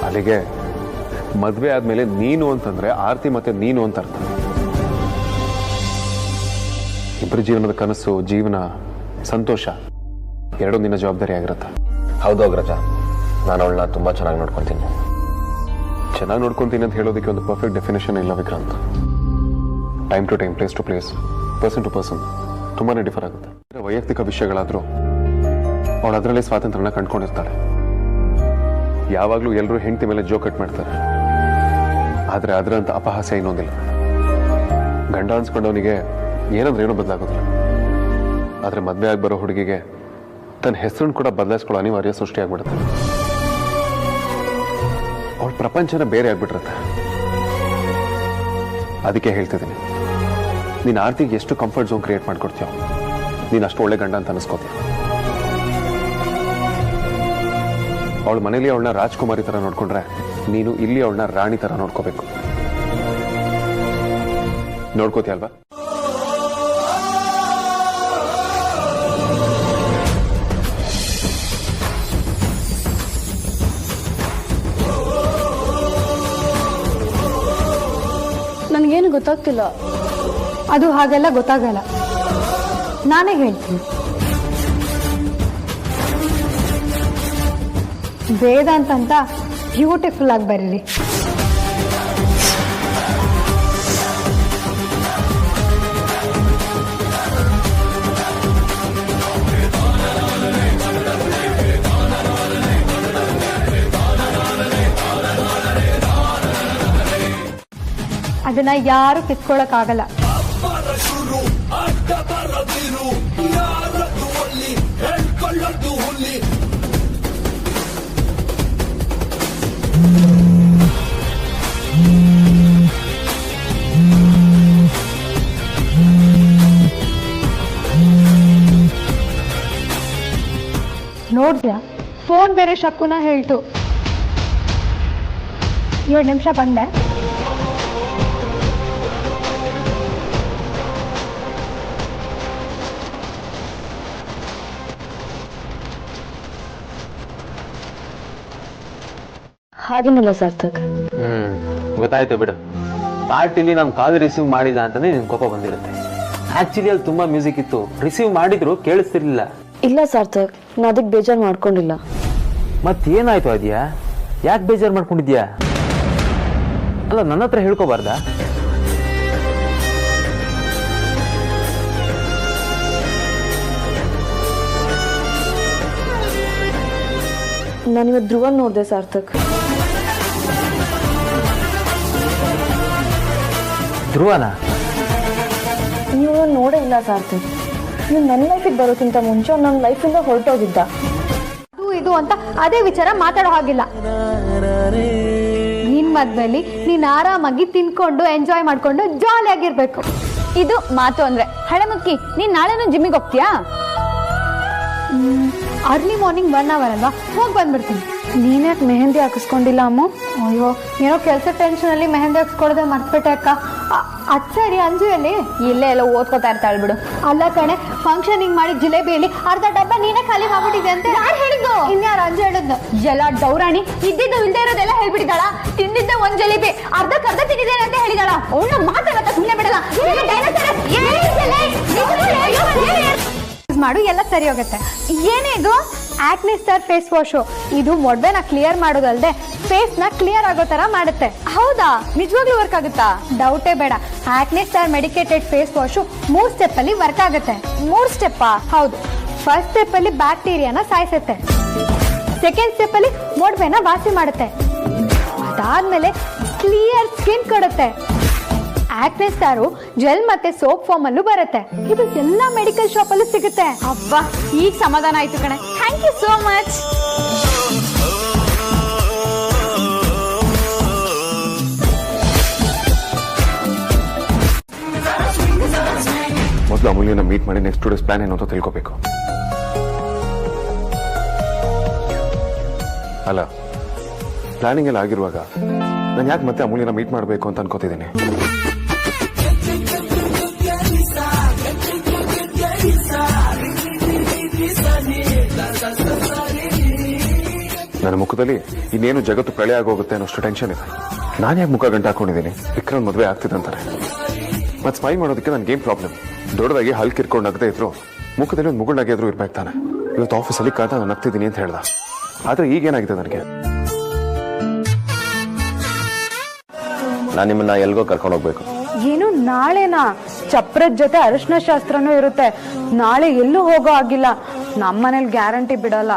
ಅಲ್ಲಿಗೆ ಮದ್ವೆ ಆದ್ಮೇಲೆ ನೀನು ಅಂತಂದ್ರೆ ಆರ್ತಿ ಮತ್ತೆ ನೀನು ಅಂತ ಅರ್ಥ. ಇಬ್ಬರು ಜೀವನದ ಕನಸು, ಜೀವನ, ಸಂತೋಷ ಎರಡೂ ನಿನ್ನ ಜವಾಬ್ದಾರಿ ಆಗಿರುತ್ತೆ. ಹೌದು ಅಗ್ರಜ, ನಾನು ಅವಳನ್ನ ತುಂಬಾ ಚೆನ್ನಾಗಿ ನೋಡ್ಕೊತೀನಿ. ಚೆನ್ನಾಗಿ ನೋಡ್ಕೊಂತೀನಿ ಅಂತ ಹೇಳೋದಕ್ಕೆ ಒಂದು ಪರ್ಫೆಕ್ಟ್ ಡೆಫಿನೇಷನ್ ಇಲ್ಲ Vikrant. Time to time, place to place, person to person ತುಂಬಾನೇ ಡಿಫರ್ ಆಗುತ್ತೆ. ವೈಯಕ್ತಿಕ ವಿಷಯಗಳಾದ್ರೂ ಅವಳು ಅದರಲ್ಲೇ ಸ್ವಾತಂತ್ರ್ಯನ ಕಂಡುಕೊಂಡಿರ್ತಾಳೆ. ಯಾವಾಗಲೂ ಎಲ್ಲರೂ ಹೆಂಡತಿ ಮೇಲೆ ಜೋ ಕಟ್ ಮಾಡ್ತಾರೆ, ಆದರೆ ಅದರಂತ ಅಪಹಾಸ್ಯ ಇನ್ನೊಂದಿಲ್ಲ. ಗಂಡ ಅನ್ಸ್ಕೊಂಡವನಿಗೆ ಏನಂದ್ರೆ ಏನೂ ಬದಲಾಗೋದಿಲ್ಲ. ಆದರೆ ಮದುವೆ ಆಗಿ ಬರೋ ಹುಡುಗಿಗೆ ತನ್ನ ಹೆಸರನ್ನು ಕೂಡ ಬದಲಾಯಿಸ್ಕೊಳ್ಳೋ ಅನಿವಾರ್ಯ ಸೃಷ್ಟಿಯಾಗ್ಬಿಡುತ್ತೆ. ಅವಳ ಪ್ರಪಂಚನ ಬೇರೆ ಆಗ್ಬಿಟ್ಟಿರುತ್ತೆ. ಅದಕ್ಕೆ ಹೇಳ್ತಿದ್ದೀನಿ, ನೀನು ಆರ್ತಿಗೆ ಎಷ್ಟು ಕಂಫರ್ಟ್ ಝೋನ್ ಕ್ರಿಯೇಟ್ ಮಾಡ್ಕೊಡ್ತೀಯೋ ನೀನು ಅಷ್ಟು ಒಳ್ಳೆ ಗಂಡ ಅಂತ ಅನಿಸ್ಕೋತೀಯ. ಅವಳ ಮನೇಲಿ ಅವಳನ್ನ ರಾಜ್ಕುಮಾರಿ ತರ ನೋಡ್ಕೊಂಡ್ರೆ ನೀನು ಇಲ್ಲಿ ಅವಳನ್ನ ರಾಣಿ ತರ ನೋಡ್ಕೋಬೇಕು. ನೋಡ್ಕೋತೀಯ ಅಲ್ವಾ? ನನಗೇನು ಗೊತ್ತಾಗ್ತಿಲ್ಲ. ಅದು ಹಾಗೆಲ್ಲ ಗೊತ್ತಾಗಲ್ಲ, ನಾನೇ ಹೇಳ್ತೀನಿ. ವೇದಾಂತ್ ಅಂತ ಬ್ಯೂಟಿಫುಲ್ ಆಗಿ ಬರೀರಿ. ಅದನ್ನ ಯಾರು ಕಿತ್ಕೊಳಕ್ಕಾಗಲ್ಲ. ನೋಡ್ದ್ಯಾ ಫೋನ್ ಬೇರೆ ಶಕುನ ಹೇಳ್ತು. 7 ನಿಮಿಷ ಬಂದೆ. ಹಾಗೇನಲ್ಲ ಸಾರ್ಥಕ್. ಗೊತ್ತಾಯ್ತು ಬಿಡು. ಪಾರ್ಟಿಲಿ ನಾನು ಕಾಲ್ ರಿಸೀವ್ ಮಾಡಿದ ಅಂತಾನೆ ನಿನ್ ಕೋಪ ಬಂದಿರುತ್ತೆ. ಆಕ್ಚುಲಿ ಅಲ್ಲಿ ತುಂಬಾ ಮ್ಯೂಸಿಕ್ ಇತ್ತು, ರಿಸೀವ್ ಮಾಡಿದ್ರು ಕೇಳಿಸ್ತಿರ್ಲಿಲ್ಲ. ಇಲ್ಲ ಸಾರ್ಥಕ್, ನಾ ಅದಕ್ಕೆ ಬೇಜಾರು ಮಾಡ್ಕೊಂಡಿಲ್ಲ. ಮತ್ತೇನಾಯ್ತು ಅದ್ಯಾ? ಯಾಕೆ ಬೇಜಾರು ಮಾಡ್ಕೊಂಡಿದ್ಯಾ? ಅಲ್ಲ, ನನ್ನ ಹತ್ರ ಹೇಳ್ಕೋಬಾರ್ದಾ? ನಾನಿವತ್ತು ಧ್ರುವನ್ ನೋಡಿದೆ ಸಾರ್ಥಕ್. ಧ್ರುವನ? ನೀವು ನೋಡೇ ಇಲ್ಲ ಸಾರ್ಥಕ್. ನೀವು ನನ್ನ ಲೈಫಿಗೆ ಬರೋಕ್ಕಿಂತ ಮುಂಚೆ ನನ್ನ ಲೈಫಿಂದ ಹೊರಟೋಗಿದ್ದ. ಇದು ಅಂತ ಅದೇ ವಿಚಾರ ಮಾತಾಡೋ ಹಾಗಿಲ್ಲ. ನಿನ್ ಮದ್ವೆಲಿ ನೀನ್ ಆರಾಮಾಗಿ ತಿನ್ಕೊಂಡು ಎಂಜಾಯ್ ಮಾಡ್ಕೊಂಡು ಜಾಲಿ ಆಗಿರ್ಬೇಕು. ಇದು ಮಾತು ಅಂದ್ರೆ. ಹಳೆ ಮುಕ್ಕಿ, ನೀನ್ ನಾಳೆನೂ ಜಿಮ್ಮಿಗೆ ಹೋಗ್ತೀಯಾ? ಅರ್ಲಿ ಮಾರ್ನಿಂಗ್ 1 hour ಅಲ್ವಾ, ಹೋಗಿ ಬಂದ್ಬಿಡ್ತೀನಿ. ನೀನ್ಯಾಕೆ ಮೆಹಂದಿ ಹಾಕಿಸ್ಕೊಂಡಿಲ್ಲ ಅಮ್ಮ? ಅಯ್ಯೋ, ಏನೋ ಕೆಲಸ ಟೆನ್ಷನ್ ಅಲ್ಲಿ ಮೆಹಂದಿ ಹಾಕ್ಸ್ಕೊಡೋದೇ ಮರ್ತ್ಬಿಟ್ಟೆ ಅಕ್ಕ. ಅದ್ ಸರಿ, ಅಂಜು ಅಲ್ಲಿ ಇಲ್ಲೇ ಎಲ್ಲ ಓದ್ಕೋತಾ ಇರ್ತಾಳೆ ಬಿಡು. ಅಲ್ಲ ಕಣೆ, ಫಂಕ್ಷನಿಂಗ್ ಮಾಡಿ ಜಿಲೇಬಿಯಲ್ಲಿ ಅರ್ಧ ಡಬ್ಬ ನೀನೇ ಖಾಲಿ ಮಾಡ್ಬಿಟ್ಟಿದೆ ಅಂತ ಯಾರು ಹೇಳಿದ್ದು? ಇನ್ಯಾರು ಅಂಜು ಹೇಳಿದ್ದು? ಎಲ್ಲ ಡೌರಾಣಿ ಇದ್ದಿದ್ದು ಇಲ್ದೇ ಇರೋದೆಲ್ಲ ಹೇಳ್ಬಿಟ್ಟಿದ್ದಾಳ. ತಿಂದಿದ್ದ ಒಂದ್ ಜಲೇಬಿ ಅರ್ಧ ತಿಂದಿದ್ದೇನೆ ಅಂತ ಹೇಳಿದಾಳ. ಅವಳ ಮಾತಾಡತ್ತ ಸುಮ್ಮನೆ ಬಿಡಲ್ಲ. ಮಾಡು, ಎಲ್ಲ ಸರಿ ಹೋಗುತ್ತೆ. ಏನೇ ಇದು? Acne star face wash. ಇದು ಮೊಡವೆನ ಕ್ಲಿಯರ್ ಮಾಡೋದಲ್ದೆ ಫೇಸ್ ನ ಕ್ಲಿಯರ್ ಆಗೋ ತರ ಮಾಡುತ್ತೆ. ಹೌದಾ? ನಿಜವಾಗ್ಲೂ ವರ್ಕ್ ಆಗುತ್ತಾ? ಡೌಟೇ ಬೇಡ. Acne star medicated face wash 3 step ಅಲ್ಲಿ ವರ್ಕ್ ಆಗುತ್ತೆ. 3 ಸ್ಟೆಪ್ಪಾ? ಹೌದು. ಫಸ್ಟ್ ಸ್ಟೆಪ್ ಅಲ್ಲಿ ಬ್ಯಾಕ್ಟೀರಿಯಾನ ಸಾಯಿಸುತ್ತೆ. ಸೆಕೆಂಡ್ ಸ್ಟೆಪ್ ಅಲ್ಲಿ ಮೊಡವೆನ ವಾಸಿ ಮಾಡುತ್ತೆ. ಅದಾದ್ಮೇಲೆ ಕ್ಲಿಯರ್ ಸ್ಕಿನ್ ಕೊಡುತ್ತೆ. ಆಕ್ನೆ ಸ್ಟಾರು ಜೆಲ್ ಮತ್ತೆ ಸೋಪ್ ಫಾರ್ಮ್ ಅಲ್ಲೂ ಬರುತ್ತೆ. ಇದು ಎಲ್ಲಾ ಮೆಡಿಕಲ್ ಶಾಪ್ ಅಲ್ಲೂ ಸಿಗುತ್ತೆ. ಅಬ್ಬಾ, ಈಗ ಸಮಾಧಾನ ಆಯ್ತು ಕಣೆ. Thank you so much. ಮೊದಲು ಅಮೂಲ್ಯನ ಮೀಟ್ ಮಾಡಿ ನೆಕ್ಸ್ಟ್ 2 days ಪ್ಲಾನ್ ಏನು ಅಂತ ತಿಳ್ಕೋಬೇಕು. ಅಲ್ಲ, ಪ್ಲಾನಿಂಗ್ ಎಲ್ಲ ಆಗಿರುವಾಗ ನಾನು ಯಾಕೆ ಮತ್ತೆ ಅಮೂಲ್ಯನ ಮೀಟ್ ಮಾಡಬೇಕು ಅಂತ ಅನ್ಕೋತಿದ್ದೀನಿ. ನನ್ನ ಮುಖದಲ್ಲಿ ಇನ್ನೇನು ಜಗತ್ತು ಪ್ರಳಯ ಆಗೋಗುತ್ತೆ ಅನ್ನೋಷ್ಟು ಟೆನ್ಷನ್ ಇದೆ. ನಾನು ಯಾಕೆ ಮುಖ ಗಂಟು ಹಾಕೊಂಡಿದ್ದೀನಿ? ವಿಕ್ರಮ್ ಮದುವೆ ಆಗ್ತಿದ್ದಂತಾರೆ. ಮತ್ತೆ ಸ್ಮೈಲ್ ಮಾಡೋದಕ್ಕೆ ನನ್ಗೆ ಏನ್ ಪ್ರಾಬ್ಲಮ್? ದೊಡ್ಡದಾಗಿ ಹಲ್ಕ್ ಇರ್ಕೊಂಡು ನಗದೇ ಇದ್ರು ಮುಖದಲ್ಲಿ ಒಂದು ಮುಗುಳಾಗಿದ್ರು ಇರ್ಬೇಕು ತಾನೆ. ಇವತ್ತು ಆಫೀಸಲ್ಲಿ ಕಾದ ನಾನು ನಗ್ತಿದ್ದೀನಿ ಅಂತ ಹೇಳ್ದ. ಆದ್ರೆ ಈಗೇನಾಗಿದೆ ನನಗೆ? ನಾನು ನಿಮ್ಮನ್ನ ಎಲ್ಗೋ ಕರ್ಕೊಂಡು ಹೋಗ್ಬೇಕು. ಏನು ನಾಳೆನಾ? ಚಪ್ರದ ಜೊತೆ ಅರಿಶಿನ ಶಾಸ್ತ್ರನೂ ಇರುತ್ತೆ. ನಾಳೆ ಎಲ್ಲೂ ಹೋಗೋ ಆಗಿಲ್ಲ. ನಮ್ಮನೇಲಿ ಗ್ಯಾರಂಟಿ ಬಿಡಲ್ಲ.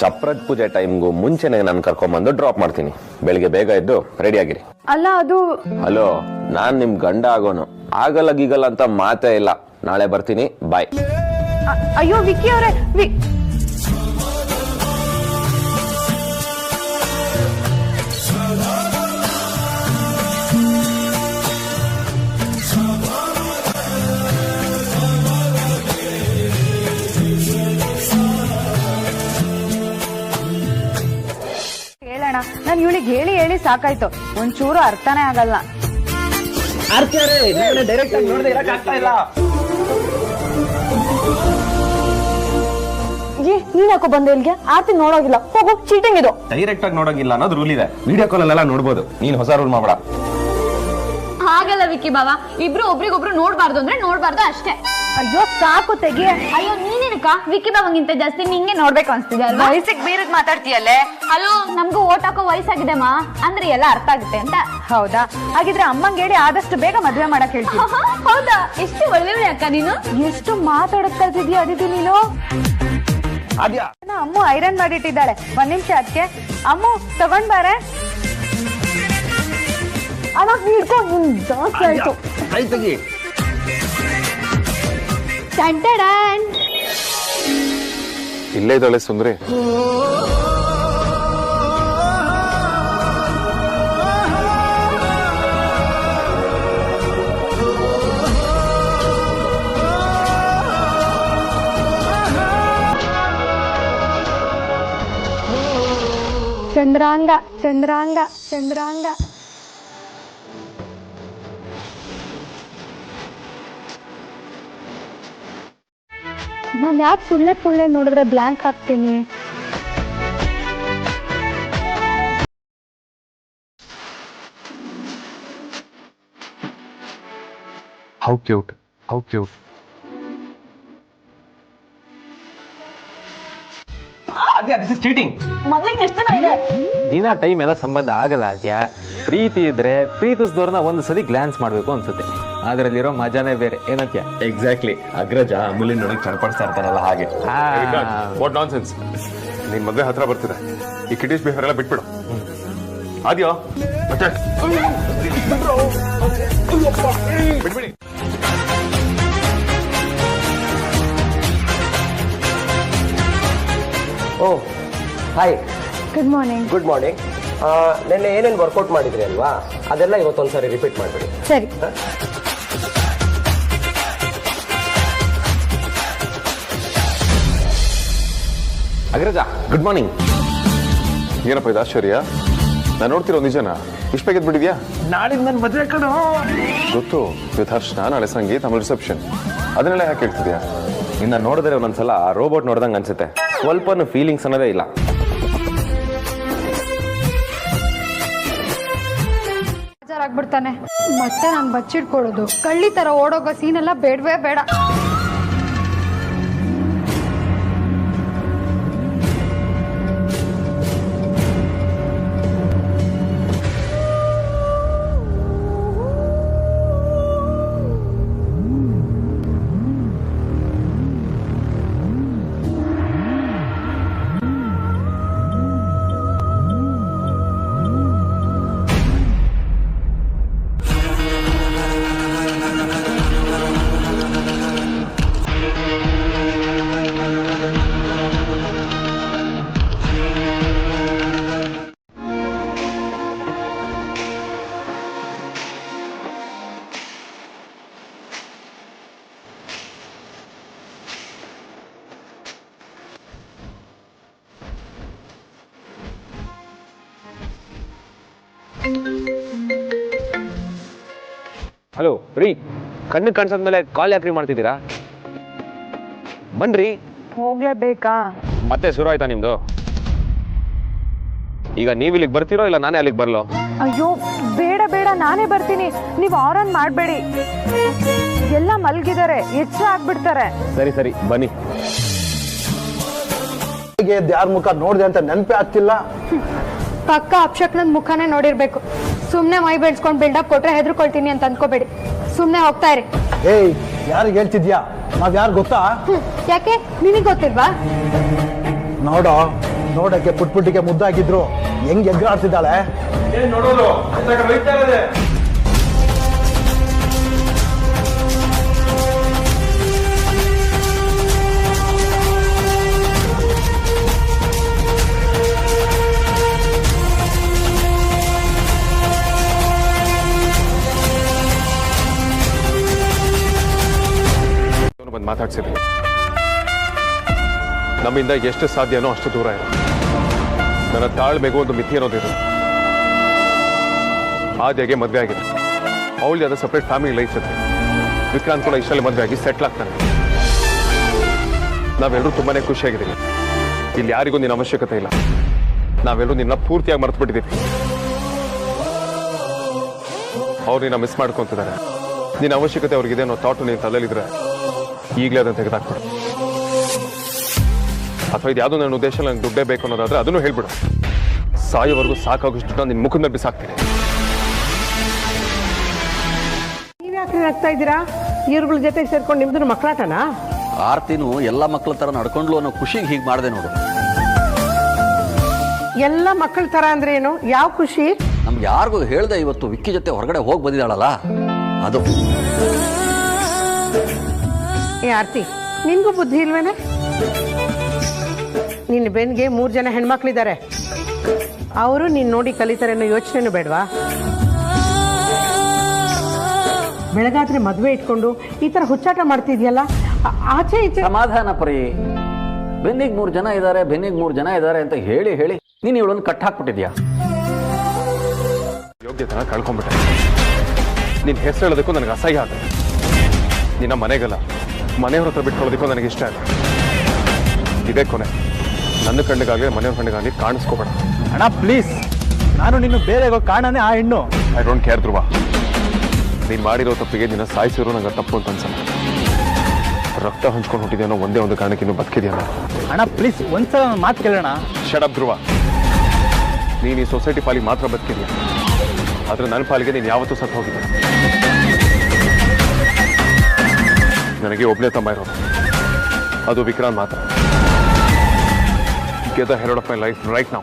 ಚಪ್ರದ ಪೂಜೆ ಟೈಮ್ಗೂ ಮುಂಚೆನೆ ನಾನು ಕರ್ಕೊಂಡ್ಬಂದು ಡ್ರಾಪ್ ಮಾಡ್ತೀನಿ. ಬೆಳಿಗ್ಗೆ ಬೇಗ ಎದ್ದು ರೆಡಿ ಆಗಿರಿ. ಅಲ್ಲ, ಅದು ಹಲೋ, ನಾನ್ ನಿಮ್ ಗಂಡ ಆಗೋನು. ಆಗಲ್ಲ ಗೀಗಲ್ಲ ಅಂತ ಮಾತೇ ಇಲ್ಲ. ನಾಳೆ ಬರ್ತೀನಿ, ಬಾಯ್. ಅಯ್ಯೋ ವಿಕ್ಕಿ ಅವರೇ, ಹೇಳೋಣ. ನಾನು ಇವಳಿಗೆ ಹೇಳಿ ಹೇಳಿ ಸಾಕಾಯ್ತು. ಒಂಚೂರು ಅರ್ಥನೇ ಆಗಲ್ಲ. ಡೈರೆಕ್ಟ್ ಆಗಿ ನೋಡದೆ ಇರಕ್ ಆಗ್ತಾ ಇಲ್ಲ. ನೀನ್ ಯಾಕೋ ಬಂದೆ ಇಲ್ಲಿಗೆ? ಆರ್ತಿ ನೋಡೋಗಿಲ್ಲ. ಹೋಗು, ಚೀಟಿಂಗ್ ಇದು. ಡೈರೆಕ್ಟ್ ಆಗಿ ನೋಡೋಗಿಲ್ಲ ಅನ್ನೋದು ರೂಲ್ ಇದೆ. ವಿಡಿಯೋ ಕಾಲ್ ಅಲ್ಲೆಲ್ಲ ನೋಡ್ಬೋದು. ನೀನ್ ಹೊಸ ರೂಲ್ ಮಾಡ್ಬೇಡ. ಹಾಗಲ್ಲ ವಿಕ್ಕಿ ಬಾವ, ಇಬ್ರು ಒಬ್ರಿಗೊಬ್ರು ನೋಡ್ಬಾರ್ದು ಅಂದ್ರೆ ನೋಡ್ಬಾರ್ದು ಅಷ್ಟೇ. ಅಯ್ಯೋ ಸಾಕು, ತೆಗಿ. ಅಯ್ಯೋ ನೀನೇನಕ್ಕ ವಿಕ್ಕಿ ಬಾವಂಗಿಂತ ಜಾಸ್ತಿ ನಿಂಗೆ ನೋಡ್ಬೇಕು ಅನ್ಸ್ತಿದೆ ಅಲ್ವಾ? ವಯಸ್ಸಿಗೆ ಮೀರಿದ್ ಮಾತಾಡ್ತೀಯಲ್ಲೇ. ಹಲೋ, ನಮ್ಗೂ ಓಟ್ ಹಾಕೋ ವಯಸ್ಸಾಗಿದೆಮ್ಮ, ಅಂದ್ರೆ ಎಲ್ಲ ಅರ್ಥ ಆಗುತ್ತೆ ಅಂತ. ಹೌದಾ? ಹಾಗಿದ್ರೆ ಅಮ್ಮಂಗೆ ಹೇಳಿ ಆದಷ್ಟು ಬೇಗ ಮದ್ವೆ ಮಾಡಕ್ ಹೇಳ್ತೀನಿ. ಹೌದಾ? ಎಷ್ಟು ಒಳ್ಳೆಯವಳೆ ಅಕ್ಕ ನೀನು. ಎಷ್ಟು ಮಾತಾಡಕ್ ಕಲ್ತಿದ್ಯಾ ಅದಿತಿ ನೀನು. ಅಮ್ಮ ಐರನ್ ಮಾಡಿಟ್ಟಿದ್ದಾಳೆ. 1 ನಿಮಿಷ ಅದಕ್ಕೆ. ಅಮ್ಮ ತಗೊಂಡ್ ಬಾರೆ. ಅಣ್ಣ ಹಿಡ್ಕೊ, ಜಾಸ್ತಿ ಆಯ್ತು. ಇಲ್ಲೇ ಇದ್ದಾಳೆ ಸುಂದ್ರಿ. ಚಂದ್ರಾಂಗ ಚಂದ್ರಾಂಗ ಚಂದ್ರಾಂಗ. ನಾನು ಯಾಕೆ ಸುಳ್ಳೆ ನೋಡಿದ್ರೆ ಬ್ಲ್ಯಾಂಕ್ ಆಗ್ತೀನಿ? How cute, how cute. ದಿನ ಟೈಮ್ ಎಲ್ಲ ಸಂಬಂಧ ಆಗಲ್ಲ ಅದ್ಯಾ. ಪ್ರೀತಿ ಇದ್ರೆ ಪ್ರೀತಿಸಿದವ್ರನ್ನ ಒಂದು ಸತಿ ಗ್ಲಾನ್ಸ್ ಮಾಡ್ಬೇಕು ಅನ್ಸುತ್ತೆ. ಅದ್ರಲ್ಲಿರೋ ಮಜಾನೇ ಬೇರೆ. ಏನಂತ್ಯ? ಎಕ್ಸಾಕ್ಟ್ಲಿ. ಅಗ್ರಜ ಅಮೂಲ್ಯ ನೋಡಿ ಚಡ್ಪಡಿಸ್ತಾ ಇರ್ತಾರಲ್ಲ ಹಾಗೆ. What nonsense. ನಿನ್ ಮದ್ವೆ ಹತ್ರ ಬರ್ತಿದೆ, ಈ ಕಿಟೀಶ್ ಬಿಹೇವಿಯರ್ ಎಲ್ಲ ಬಿಟ್ಬಿಡು. ಆದ್ಯೋ ಮತ್ತೆ ಬಿಟ್ಬಿಡಿ. Oh hi, good morning. Good morning. ನಿನ್ನೆ ಏನೇನು ವರ್ಕೌಟ್ ಮಾಡಿದ್ರಿ ಅಲ್ವಾ, ಅದೆಲ್ಲ ಇವತ್ತೊಂದ್ಸರಿ ರಿಪೀಟ್ ಮಾಡಿಬಿಡಿ. ಸರಿ. ಅಗ್ರಜ ಗುಡ್ ಮಾರ್ನಿಂಗ್. ಏನಪ್ಪ ಇದು ಆಶ್ಚರ್ಯ? ನಾನು ನೋಡ್ತಿರೋ ನಿಜನ ಇಷ್ಟ ಬೇಗ ಬಿಟ್ಟಿದ್ಯಾ? ನಾಳಿಂದ ನನ್ನ ಮದುವೆ ಕಣೋ. ಗೊತ್ತು, ಇವತ್ತು ಹರ್ಷನ, ನಾಳೆ ಸಂಗೀತ, ಆಮೇಲೆ ರಿಸೆಪ್ಷನ್. ಅದನ್ನೆಲ್ಲ ಯಾಕೆ ಹೇಳ್ತಿದ್ಯಾ? ಇನ್ನ ನೋಡಿದ್ರೆ ಒಂದೊಂದ್ಸಲ ರೋಬೋಟ್ ನೋಡ್ದಂಗೆ ಅನ್ಸುತ್ತೆ. ಸ್ವಲ್ಪನೂ ಫೀಲಿಂಗ್ಸ್ ಅನ್ನೋದೇ ಇಲ್ಲ. ಬೇಜಾರಾಗ್ಬಿಡ್ತಾನೆ. ಮತ್ತೆ ನಾನು ಬಚ್ಚಿಟ್ಕೊಳ್ಳೋದು, ಕಳ್ಳಿ ತರ ಓಡೋಗೋ ಸೀನೆಲ್ಲ ಬೇಡವೇ ಬೇಡ. ಹಲೋ ರೀ, ಕಣ್ಣು ಕಾಣಿಸದ್ಮೇಲೆ ಕಾಲ್ ಯಾಕ್ರಿ ಮಾಡ್ತಿದ್ದೀರಾ? ಬನ್ರಿ. ಹೋಗ್ಲೇಬೇಕಾ? ಮತ್ತೆ ಶುರು ಆಯ್ತಾ ನಿಮ್ದು? ಈಗ ನೀವು ಇಲ್ಲಿಗೆ ಬರ್ತೀರೋ ಇಲ್ಲ ನಾನೇ ಅಲ್ಲಿಗೆ ಬರ್ಲೋ? ಅಯ್ಯೋ ಬೇಡ ಬೇಡ, ನಾನೇ ಬರ್ತೀನಿ. ನೀವು ಆರನ್ ಮಾಡಬೇಡಿ, ಎಲ್ಲ ಮಲ್ಗಿದ್ದಾರೆ, ಎಚ್ಚರ ಆಗ್ಬಿಡ್ತಾರೆ. ಸರಿ ಸರಿ ಬನ್ನಿ. ಯಾರ ಮುಖ ನೋಡಿದೆ ಅಂತ ನೆನಪೇ ಆಗ್ತಿಲ್ಲ. ಪಕ್ಕ ಅಪ್ಶಕ್ನದ್ ಮುಖನೇ ನೋಡಿರ್ಬೇಕು. ಸುಮ್ನೆ ಮೈ ಬೆಳ್ಸ್ಕೊಂಡ್ ಬಿಲ್ಡಪ್ ಕೊಟ್ರೆ ಹೆದರ್ಕೊಳ್ತೀನಿ ಅಂತ ಅನ್ಕೋಬೇಡಿ. ಸುಮ್ನೆ ಹೋಗ್ತಾ ಇರಿ. ಏಯ್, ಯಾರಿಗೆ ಹೇಳ್ತಿದ್ಯಾ? ನಾವ್ ಯಾರು ಗೊತ್ತಾ? ಯಾಕೆ, ನಿನಗ್ ಗೊತ್ತಿಲ್ವಾ? ನೋಡಕ್ಕೆ ಪುಟ್ಪುಟ್ಟಿಗೆ ಮುದ್ದಾಗಿದ್ರು ಹೆಂಗ್ ಎಗ್ರಾಡ್ತಿದ್ದಾಳೆ ನೋಡೋದು. ಬಂದು ಮಾತಾಡ್ಸಿದ್ವಿ. ನಮ್ಮಿಂದ ಎಷ್ಟು ಸಾಧ್ಯನೋ ಅಷ್ಟು ದೂರ ಇರೋ. ನನ್ನ ತಾಳ್ಮೆಗೂ ಒಂದು ಮಿತಿ ಅನ್ನೋದಿದೆ. ಆದ್ಯಾಗೆ ಮದುವೆ ಆಗಿದೆ, ಅವಳಿಗೆ ಅದು ಸಪ್ರೇಟ್ ಫ್ಯಾಮಿಲಿ ಲೈಫ್ ಇರುತ್ತೆ. ವಿಕ್ರಾಂತ್ ಕೂಡ ಇಷ್ಟಲ್ಲಿ ಮದುವೆ ಆಗಿ ಸೆಟ್ಲ್ ಆಗ್ತಾನೆ. ನಾವೆಲ್ಲರೂ ತುಂಬಾನೇ ಖುಷಿಯಾಗಿದ್ದೀವಿ. ಇಲ್ಲಿ ಯಾರಿಗೂ ನಿನ್ನ ಅವಶ್ಯಕತೆ ಇಲ್ಲ. ನಾವೆಲ್ಲರೂ ನಿನ್ನ ಪೂರ್ತಿಯಾಗಿ ಮರೆತು ಬಿಟ್ಟಿದ್ದೀವಿ. ಅವ್ರು ನಿನ್ನ ಮಿಸ್ ಮಾಡ್ಕೊಂತಿದ್ದಾರೆ. ನಿನ್ನ ಅವಶ್ಯಕತೆ ಅವ್ರಿಗಿದೆ ಅನ್ನೋ ಥಾಟು ನೀನು ತಲೆಯಲ್ಲಿದ್ರೆ ಈಗಲೇ ಅದನ್ನು ತೆಗೆದಾಕ್ಬಿಡು. ಅಥವಾ ಇದು ಯಾವುದೋ ನನ್ನ ಉದ್ದೇಶ, ನಂಗೆ ದುಡ್ಡೇ ಬೇಕು ಅನ್ನೋದಾದ್ರೆ ಅದನ್ನು ಹೇಳ್ಬಿಡು. ಸಾಯೋವರೆಗೂ ಸಾಕಾಗೋಷ್ಟು ದುಡ್ಡು ನಿನ್ನ ಮುಖದ ಮೇಲೆ ಬಿಸಾಕ್ತೀನಿ. ನೀವ್ಯಾಕೆ ಆಗ್ತಾ ಇದ್ದೀರಾ? ಇವ್ರುಗಳ ಜೊತೆ ಸೇರ್ಕೊಂಡು ನಿಮ್ದು ಮಕ್ಕಳಾಟನಾ? ಆರ್ತಿನೂ ಎಲ್ಲ ಮಕ್ಕಳ ತರ ನಡ್ಕೊಂಡ್ಲು ಅನ್ನೋ ಖುಷಿಗೆ ಹೀಗೆ ಮಾಡಿದೆ ನೋಡು. ಎಲ್ಲ ಮಕ್ಕಳ ತರ ಅಂದ್ರೆ ಏನು? ಯಾವ ಖುಷಿ? ನಮ್ಗೆ ಯಾರಿಗೂ ಹೇಳ್ದೆ ಇವತ್ತು ವಿಕ್ಕಿ ಜೊತೆ ಹೊರಗಡೆ ಹೋಗಿ ಬಂದಿದ್ದಾಳಲ್ಲ, ಅದು. ಏ ಆರ್ತಿ, ನಿನ್ಗೂ ಬುದ್ಧಿ ಇಲ್ವೇನೆ? ನಿನ್ನ ಬೆನ್ಗೆ 3 ಜನ ಹೆಣ್ಮಕ್ಳಿದ್ದಾರೆ. ಅವರು ನೀನ್ ನೋಡಿ ಕಲಿತಾರೆ ಅನ್ನೋ ಯೋಚನೆನೂ ಬೇಡವಾ? ಬೆಳಗಾದ್ರೆ ಮದುವೆ ಇಟ್ಕೊಂಡು ಈ ತರ ಹುಚ್ಚಾಟ ಮಾಡ್ತಿದ್ಯಲ್ಲ, ಆಚೆ ಈಚೆ. ಸಮಾಧಾನ ಪರಿ. ಬೆನ್ನಿಗೆ 3 ಜನ ಇದ್ದಾರೆ ಅಂತ ಹೇಳಿ ನೀನು ಇವಳನ್ನು ಕಟ್ ಹಾಕ್ಬಿಟ್ಟಿದ್ಯಾ? ಯೋಗ್ಯತನ ಕಳ್ಕೊಂಡ್ಬಿಟ್ಟೆ. ನಿನ್ನ ಹೆಸರು ಹೇಳೋದಕ್ಕೂ ನನಗೆ ಅಸಹ್ಯ ಆಗುತ್ತೆ. ನಿನ್ನ ಮನೆಗಲ್ಲ, ಮನೆಯವ್ರ ಹತ್ರ ಬಿಟ್ಕೊಳ್ಳೋದಕ್ಕೂ ನನಗೆ ಇಷ್ಟ ಇಲ್ಲ. ಇದೇ ಕೊನೆ. ನನ್ನ ಕಣ್ಣಿಗಾಗಲಿ ಮನೆಯವ್ರ ಕಣ್ಣಿಗಾಗಲಿ ಕಾಣಿಸ್ಕೋಬೇಡ. ಅಣ್ಣ ಪ್ಲೀಸ್, ನಾನು ನಿನ್ನ ಬೇರೆ ಕಾರಣನೇ ಆ ಹೆಣ್ಣು. ಐ ಡೋಂಟ್ ಕೇರ್ ಧ್ರುವ. ನೀನು ಮಾಡಿರೋ ತಪ್ಪಿಗೆ ನಿನ್ನ ಸಾಯಿಸಿರೋ ನಂಗೆ ತಪ್ಪು ಅಂತ ಅನ್ಸಲ್ಲ. ರಕ್ತ ಹಂಚ್ಕೊಂಡು ಹೊಟ್ಟಿದೆ ಅನ್ನೋ ಒಂದೇ ಒಂದು ಕಾರಣಕ್ಕೆ ಇನ್ನೂ ಬದುಕಿದೆಯಲ್ಲ. ಅಣ್ಣ ಪ್ಲೀಸ್ ಒಂದ್ಸಲ ನನ್ನ ಮಾತು ಕೇಳೋಣ. ಶಡಪ್ ಧ್ರುವ. ನೀನು ಈ ಸೊಸೈಟಿ ಪಾಲಿಗೆ ಮಾತ್ರ ಬದುಕಿದ್ಯಾ, ಆದರೆ ನನ್ನ ಪಾಲಿಗೆ ನೀನು ಯಾವತ್ತೂ ಸತ್ತು ಹೋಗಿದ್ದೆ. ನನಗೆ ಒಬ್ಬನೇ ತಮ್ಮ ಇರೋದು, ಅದು ವಿಕ್ರಾಂತ್ ಮಾತ್ರ. Get the head of my life right now.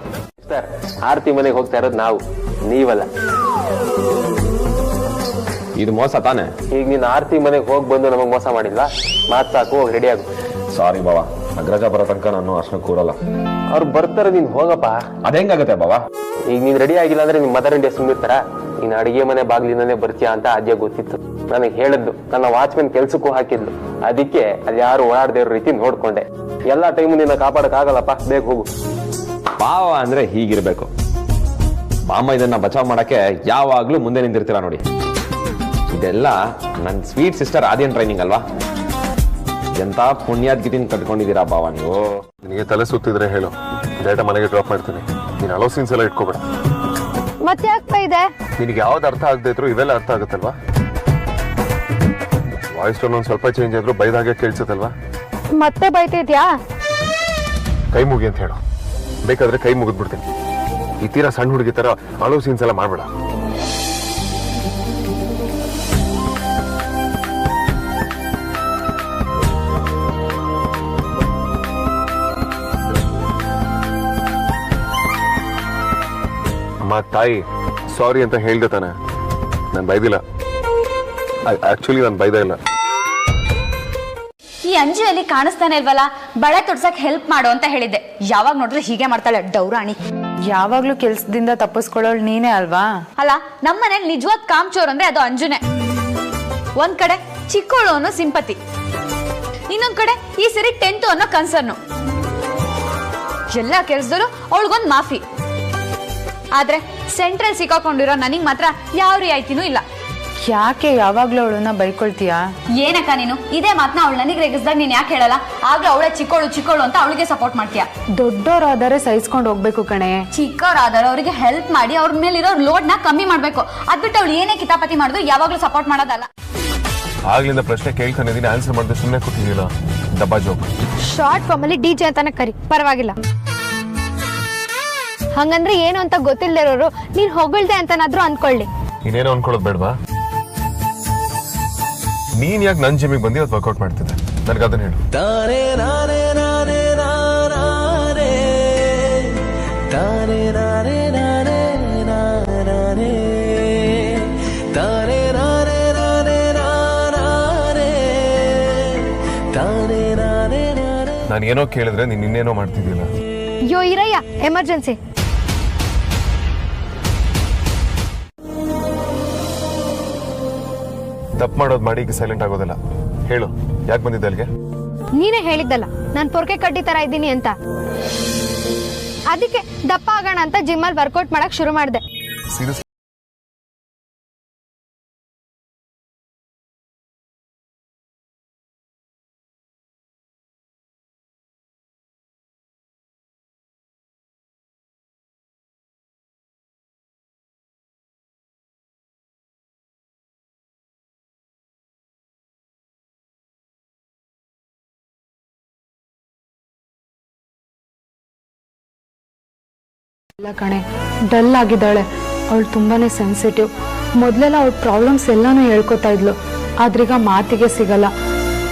Sir, Aarti ಮನೆಗೆ ಹೋಗ್ತಾ ಇರೋದು ನಾವು, ನೀವಲ್ಲ. ಇದು ಮೋಸ ತಾನೆ? ಈಗ ನೀನು ಆರತಿ ಮನೆಗೆ ಹೋಗಿ ಬಂದು ನಮಗೆ ಮೋಸ ಮಾಡಿಲ್ಲ. ಮಾತು ಸಾಕು, ಹೋಗಿ ರೆಡಿ ಆಗು. ಸಾರಿ ಬಾವಾ, ಅಗ್ರಜ ಬರೋ ತನಕ ನಾನು ಅಷ್ಟು ಕೂರಲ್ಲ. ಅವ್ರು ಬರ್ತಾರೆ, ನೀನು ಹೋಗಪ್ಪ. ಅದೇಂಗಾಗತ್ತೆ ಬಾವಾ? ಈಗ ನೀನು ರೆಡಿ ಆಗಿಲ್ಲ ಅಂದ್ರೆ ನಿಮ್ಮ ಮದರ್ ಇಂಡಿಯಾ ಸುಮ್ಮಿರ್ತಾರ? ನೀನು ಅಡಿಗೆ ಮನೆ ಬಾಗ್ಲಿನೇ ಬರ್ತೀಯಾ ಅಂತ ಅಜ್ಜ ಗೊತ್ತಿತ್ತು. ನನಗೆ ಹೇಳಿದ್ದು, ನನ್ನ ವಾಚ್ಮೆನ್ ಕೆಲ್ಸಕ್ಕೂ ಹಾಕಿದ್ಲು. ಅದಕ್ಕೆ ಅಲ್ಲಿ ಯಾರು ಓಡಾಡದೇ ಇರೋ ರೀತಿ ನೋಡ್ಕೊಂಡೆ. ಎಲ್ಲಾ ಟೈಮು ನಿನ್ನ ಕಾಪಾಡಕ್ಕಾಗಲ್ಲಪ್ಪ, ಬೇಗ ಹೋಗು. ಬಾವ ಅಂದ್ರೆ ಹೀಗಿರ್ಬೇಕು. ಬಾಮ್ಮ ಇದನ್ನ ಬಚಾವ್ ಮಾಡಕ್ಕೆ ಯಾವಾಗ್ಲೂ ಮುಂದೆ ನಿಂತಿರ್ತೀರ ನೋಡಿ. ಇದೆಲ್ಲ ನನ್ನ ಸ್ವೀಟ್ ಸಿಸ್ಟರ್ ಆದಿಯನ್ ಟ್ರೈನಿಂಗ್ ಅಲ್ವಾ? ಎಂತ ಪುಣ್ಯಾದ್ಗಿತಿನ ಕಟ್ಕೊಂಡಿದ್ದೀರಾ ಬಾವ ನೀವು. ನಿನಗೆ ತಲೆ ಸುತ್ತಿದ್ರೆ ಹೇಳು, ಡೇಟಾ ಮನೆಗೆ ಡ್ರಾಪ್ ಮಾಡ್ತೀನಿ. ನೀನು ಅಲೋ ಸೀನ್ಸ್ ಎಲ್ಲ ಇಟ್ಕೋಬೇಡ. ಮತ್ತೆ ಯಾಕೆ ಇದೆ? ನಿನಗೆ ಯಾವ್ದು ಅರ್ಥ ಆಗದೆ ಇದ್ರು ಇವೆಲ್ಲ ಅರ್ಥ ಆಗುತ್ತಲ್ವಾ? ವಾಯ್ಸ್ ಟೋನ್ ಒಂದು ಸ್ವಲ್ಪ ಚೇಂಜ್ ಆದ್ರೂ ಬೈದಾಗೆ ಕೇಳಿಸುತ್ತಲ್ವಾ? ಮತ್ತೆ ಬೈತಿದ್ಯಾ? ಕೈ ಮುಗಿ ಅಂತ ಹೇಳು, ಬೇಕಾದ್ರೆ ಕೈ ಮುಗಿದ್ಬಿಡ್ತೀನಿ. ಈ ತೀರಾ ಸಣ್ಣ ಹುಡುಗಿ ತರ ಅಲೋ ಸೀನ್ಸ್ ಎಲ್ಲ ಮಾಡ್ಬೇಡ. ಅಮ್ಮ ತಾಯಿ ಸಾರಿ ಅಂತ ಹೇಳ್ದೆ ತಾನೆ, ನಾನು ಬೈದಿಲ್ಲ. ಆಕ್ಚುಲಿ ನಾನು ಬೈದ ಇಲ್ಲ. ಈ ಅಂಜು ಅಲ್ಲಿ ಕಾಣಿಸ್ತಾನೆ ಇಲ್ವಲ್ಲ, ಬಳೆ ತೊಡ್ಸಕ್ ಹೆಲ್ಪ್ ಮಾಡು ಅಂತ ಹೇಳಿದ್ದೆ. ಯಾವಾಗ ನೋಡಿದ್ರೆ ಹೀಗೆ ಮಾಡ್ತಾಳೆ ಡೌರಾಣಿ. ಯಾವಾಗ್ಲೂ ಕೆಲ್ಸದಿಂದ ತಪ್ಪಿಸ್ಕೊಳ್ಳೋಳು ನೀನೇ ಅಲ್ವಾ? ಅಲ್ಲ, ನಮ್ಮನೇಲಿ ನಿಜವಾದ ಕಾಮ್ಚೋರ್ ಅಂದ್ರೆ ಅದು ಅಂಜುನೆ. ಒಂದ್ ಕಡೆ ಚಿಕ್ಕೋಳು ಅನ್ನೋ ಸಿಂಪತಿ, ಇನ್ನೊಂದ್ ಕಡೆ ಈ ಸರಿ 10th ಅನ್ನೋ ಕನ್ಸರ್ನು. ಎಲ್ಲ ಕೆಲ್ಸದಲ್ಲೂ ಅವಳಿಗೊಂದ್ ಮಾಫಿ. ಆದ್ರೆ ಸೆಂಟ್ರಲ್ ಸಿಕ್ಕಾಕೊಂಡಿರೋ ನನಗ್ ಮಾತ್ರ ಯಾವ ರಿಯಾಯ್ತಿನೂ ಇಲ್ಲ. ಯಾಕೆ ಯಾವಾಗ್ಲೂ ಅವಳನ್ನ ಬೈಕೊಳ್ತೀಯಾ? ಏನಕ್ಕ ನೀನು ಇದೇ ಮಾತನ್ನ ಅವಳು ನನಗೆ ರೇಗಿಸ್ದಾಗ ನೀನ್ ಯಾಕೆ ಹೇಳಲ್ಲ? ಆಗ್ಲೂ ಅವಳೆ ಚಿಕ್ಕೋಳು ಅಂತ ಅವಳಿಗೆ ಸಪೋರ್ಟ್ ಮಾಡ್ತೀಯಾ? ದೊಡ್ಡವರಾದರೆ ಸಹಿಸ್ಕೊಂಡು ಹೋಗ್ಬೇಕು ಕಣೆ. ಚಿಕ್ಕವರಾದರೆ ಅವರಿಗೆ ಹೆಲ್ಪ್ ಮಾಡಿ ಅವ್ರ ಮೇಲಿರೋ ಲೋಡ್ ನ ಕಮ್ಮಿ ಮಾಡ್ಬೇಕು. ಅದ್ಬಿಟ್ಟು ಅವಳು ಏನೇ ಕಿತಾಪತಿ ಮಾಡಿದ್ರು ಯಾವಾಗ್ಲೂ ಸಪೋರ್ಟ್ ಮಾಡೋದಲ್ಲ. ಆಗ್ಲಿಂದ ಪ್ರಶ್ನೆ ಕೇಳ್ತಾನೆ ಇದೀನಿ, ಆನ್ಸರ್ ಮಾಡಿದ್ರೆ ಸುಮ್ಮನೆ ಕೂತಿದ್ದೀರಾ? ಡಬ್ಬಾ ಜೋಕ್. ಶಾರ್ಟ್ ಫಾರ್ಮ್ ಅಲ್ಲಿ DJ ಅಂತಾನೆ ಕರಿ, ಪರವಾಗಿಲ್ಲ. ಹಂಗಂದ್ರೆ ಏನು ಅಂತ ಗೊತ್ತಿಲ್ಲದೆ ಇರೋರು ನೀನ್ ಹೊಗಳ್ದೆ ಅಂತನಾದ್ರೂ ಅನ್ಕೊಳ್ಳಿ. ಇನ್ನೇನೋ ಅನ್ಕೊಳ್ಳೋದು ಬೇಡವಾ? ನೀನ್ ಯಾಕೆ ನನ್ ಜಿಮ್ಮಿಗೆ ಬಂದಿ ಅದು ವರ್ಕೌಟ್ ಮಾಡ್ತಿದ್ದೆ? ನನಗೆ ಅದನ್ನ ಹೇಳು. ನಾನು ಏನೋ ಕೇಳಿದ್ರೆ ನೀನ್ ಇನ್ನೇನೋ ಮಾಡ್ತಿದ್ದಿಲ್ಲ. ಯೋ ಇರಯ್ಯ, ಎಮರ್ಜೆನ್ಸಿ. ತಪ್ಪು ಮಾಡೋದು ಮಾಡಿ ಈಗ ಸೈಲೆಂಟ್ ಆಗೋದಲ್ಲ. ಹೇಳು, ಯಾಕೆ ಬಂದಿದ್ದೆ ಅಲ್ಲಿಗೆ? ನೀನೇ ಹೇಳಿದ್ದಲ್ಲ ನಾನ್ ಪೊರ್ಕೆ ಕಡ್ಡಿ ತರ ಇದ್ದೀನಿ ಅಂತ. ಅದಕ್ಕೆ ದಪ್ಪ ಆಗೋಣ ಅಂತ ಜಿಮ್ಮಲ್ಲಿ ವರ್ಕೌಟ್ ಮಾಡಕ್ ಶುರು ಮಾಡಿದೆ. ಸೀರಿಯಸ್? ಇಲ್ಲ ಕಣೆ, ಡಲ್ ಆಗಿದ್ದಾಳೆ. ಅವಳು ತುಂಬಾನೇ ಸೆನ್ಸಿಟಿವ್. ಮೊದಲೆಲ್ಲ ಅವಳ ಪ್ರಾಬ್ಲಮ್ಸ್ ಎಲ್ಲಾನು ಹೇಳ್ಕೊತಾ ಇದ್ಲು, ಆದ್ರೀಗ ಮಾತಿಗೆ ಸಿಗಲ್ಲ.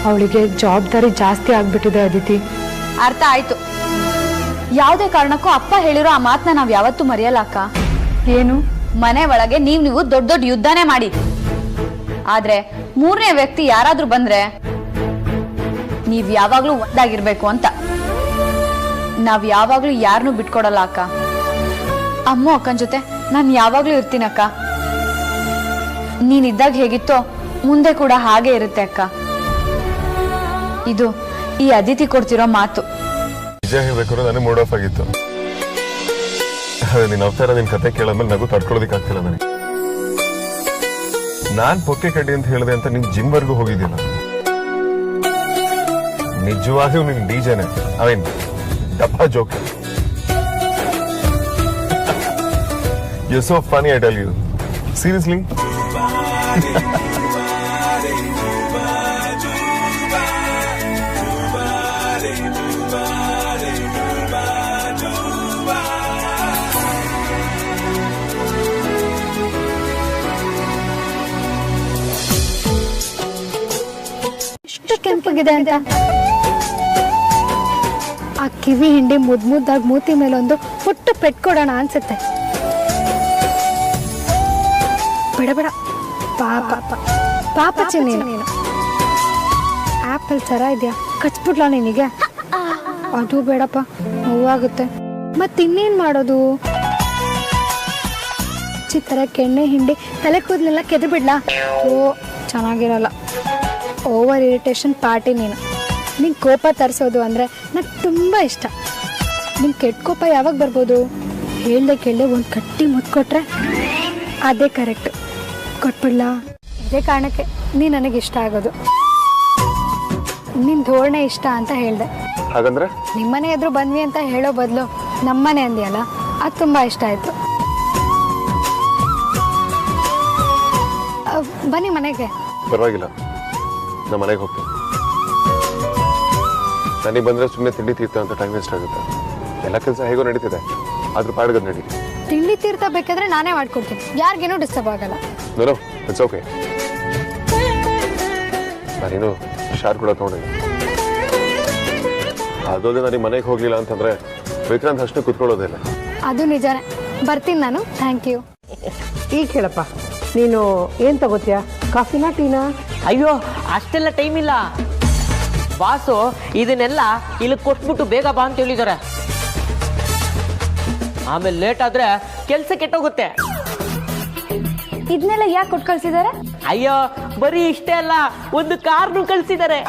ಅವಳಿಗೆ ಜವಾಬ್ದಾರಿ ಜಾಸ್ತಿ ಆಗ್ಬಿಟ್ಟಿದೆ ಅದಿತಿ. ಅರ್ಥ ಆಯ್ತು. ಯಾವುದೇ ಕಾರಣಕ್ಕೂ ಅಪ್ಪ ಹೇಳಿರೋ ಆ ಮಾತನ್ನ ನಾವ್ ಯಾವತ್ತೂ ಮರೆಯಲ್ಲ ಅಕ್ಕ. ಏನು? ಮನೆ ಒಳಗೆ ನೀವು ದೊಡ್ಡ ದೊಡ್ಡ ಯುದ್ಧನೇ ಮಾಡಿ, ಆದ್ರೆ ಮೂರನೇ ವ್ಯಕ್ತಿ ಯಾರಾದ್ರೂ ಬಂದ್ರೆ ನೀವ್ ಯಾವಾಗ್ಲೂ ಒಂದಾಗಿರ್ಬೇಕು ಅಂತ. ನಾವ್ ಯಾವಾಗ್ಲೂ ಯಾರನ್ನೂ ಬಿಟ್ಕೊಡಲ್ಲ ಅಕ್ಕ. ಅಮ್ಮ ಅಕ್ಕನ ಜೊತೆ ನಾನು ಯಾವಾಗ್ಲೂ ಇರ್ತೀನಿ ಅಕ್ಕ. ನೀನಿದ್ದಾಗ ಹೇಗಿತ್ತೋ ಮುಂದೆ ಕೂಡ ಹಾಗೆ ಇರುತ್ತೆ ಅಕ್ಕ. ಇದು ಈ ಅದಿತಿ ಕೊಡ್ತಿರೋ ಮಾತು. ನಿಜ ಹೇಳ್ಬೇಕಾದ್ರೆ ನನಗೆ ಮೂಡ್ ಆಫ್ ಆಗಿತ್ತು. ನೀನ್ ಅವತಾರ ನಿನ್ ಕತೆ ಕೇಳಾದ್ಮೇಲೆ ನಗು ತಡ್ಕೊಳ್ಳೋದಿಕ್ ಆಗ್ತಿಲ್ಲ ನನಗೆ. ನಾನ್ ಪೊಕ್ಕೆ ಕಡ್ಡಿ ಅಂತ ಹೇಳಿದೆ ಅಂತ ನೀನ್ ಜಿಮ್ ವರ್ಗೂ ಹೋಗಿದ್ದಿಲ್ಲ. ನಿಜವಾಗ್ಲೂ ನಿನ್ ಡಿಜೆನೆ ಐ ಮೀನ್ ಡಬ್ಬಾ joke. You're so funny, I tell you. Seriously? ಎಷ್ಟು ಕೆಂಪಗಿದೆ ಅಂತ. ಆ ಕಿವಿ ಹಿಂಡಿ ಮುದ್ದಾಗಿ ಮೂತಿ ಮೇಲೊಂದು ಪುಟ್ಟ ಪೆಟ್ಕೊಡೋಣ ಅನ್ಸುತ್ತೆ. ಬೇಡ ಬೇಡ, ಪಾಪ ನೀನು. ಆಪಲ್ ತರ ಇದೆಯಾ, ಕಚ್ಬಿಡ್ಲಾ ನಿನಗೆ? ಅದು ಬೇಡಪ್ಪ, ನೋವಾಗುತ್ತೆ. ಮತ್ತಿನ್ನೇನ್ ಮಾಡೋದು? ಚಿತ್ತರ ಕೆಣ್ಣೆ ಹಿಂಡಿ ತಲೆ ಕೂದಲೆಲ್ಲ ಕೆದ್ದು ಬಿಡ್ಲಾ? ಓ ಚೆನ್ನಾಗಿರಲ್ಲ. ಓವರ್ ಇರಿಟೇಷನ್ ಪಾರ್ಟಿ ನೀನು. ನಿಂಗೆ ಕೋಪ ತರಿಸೋದು ಅಂದರೆ ನಂಗೆ ತುಂಬ ಇಷ್ಟ. ನಿಂಗೆ ಕೆಟ್ಟ ಕೋಪ ಯಾವಾಗ ಬರ್ಬೋದು? ಕೇಳದೆ ಒಂದು ಕಟ್ಟಿ ಮುತ್ತು ಕೊಟ್ರೆ ಅದೇ ಕರೆಕ್ಟು. ಕೊಟ್ಬಿಡ್ಲಾ? ಇದೇ ಕಾರಣಕ್ಕೆ ನೀ ನನಗೆ ಇಷ್ಟ ಆಗೋದು. ನಿನ್ನ ಧೋರಣೆ ಇಷ್ಟ ಅಂತ ಹೇಳಿದೆ. ಹಾಗಂದ್ರೆ ನಿಮ್ಮನೆ ಎದುರು ಬಂದ್ವಿ ಅಂತ ಹೇಳೋ ಬದಲು ನಮ್ಮನೆ ಅಂದಿಯಲ್ಲ, ಅದು ತುಂಬ ಇಷ್ಟ ಆಯಿತು. ಬನ್ನಿ ಮನೆಗೆ. ಪರವಾಗಿಲ್ಲ, ನಮ್ಮ ಮನೆಗೆ ಹೋಗ್ತೀನಿ. ನನಗೆ ಬಂದರೆ ಸುಮ್ಮನೆ ತಿಂಡಿ ತೀರ್ಥ ಅಂತ ಟೈಮ್ ವೇಸ್ಟ್ ಆಗುತ್ತೆ. ಎಲ್ಲ ಕೆಲಸ ಹೇಗೋ ನಡೀತಿದೆ, ಆದ್ರೂ ಪಾಡ್ಗದ್ ನಡೀಲಿ. ತಿಂಡಿ ತೀರ್ಥ ಬೇಕಾದ್ರೆ ನಾನೇ ಮಾಡ್ಕೊಡ್ತೀನಿ, ಯಾರಿಗೇನೂ ಡಿಸ್ಟರ್ಬ್ ಆಗಲ್ಲ. No it's okay. ನಾನೇನು ಶಾರ್ ಕೂಡ ತೊಗೊಂಡಿದ್ದೆ. ಅದಲ್ಲದೆ ನನಗೆ ಮನೆಗೆ ಹೋಗ್ಲಿಲ್ಲ ಅಂತಂದ್ರೆ ವಿಕ್ರಾಂತ್ ಅಷ್ಟು ಕುತ್ಕೊಳ್ಳೋದಿಲ್ಲ. ಅದು ನಿಜಾನೇ. ಬರ್ತೀನಿ ನಾನು. Thank you. ಈಗ ಹೇಳಪ್ಪ, ನೀನು ಏನು ತಗೋತೀಯಾ? ಕಾಫಿನಾ ಟೀನಾ? ಅಯ್ಯೋ ಅಷ್ಟೆಲ್ಲ ಟೈಮ್ ಇಲ್ಲ. ಬಾಸು ಇದನ್ನೆಲ್ಲ ಇಲ್ಲಿ ಕೊಟ್ಬಿಟ್ಟು ಬೇಗ ಬಾ ಅಂತ ಹೇಳಿದಾರೆ. ಆಮೇಲೆ ಲೇಟ್ ಆದ್ರೆ ಕೆಲ್ಸ ಕೆಟ್ಟೋಗುತ್ತೆ. ಇದನ್ನೆಲ್ಲ ಯಾಕೆ ಕೊಟ್ಟು ಕಳ್ಸಿದ್ದಾರೆ? ಅಯ್ಯೋ ಬರೀ ಇಷ್ಟೇ ಅಲ್ಲ, ಒಂದು ಕಾರ್ನು ಕಳ್ಸಿದ್ದಾರೆ.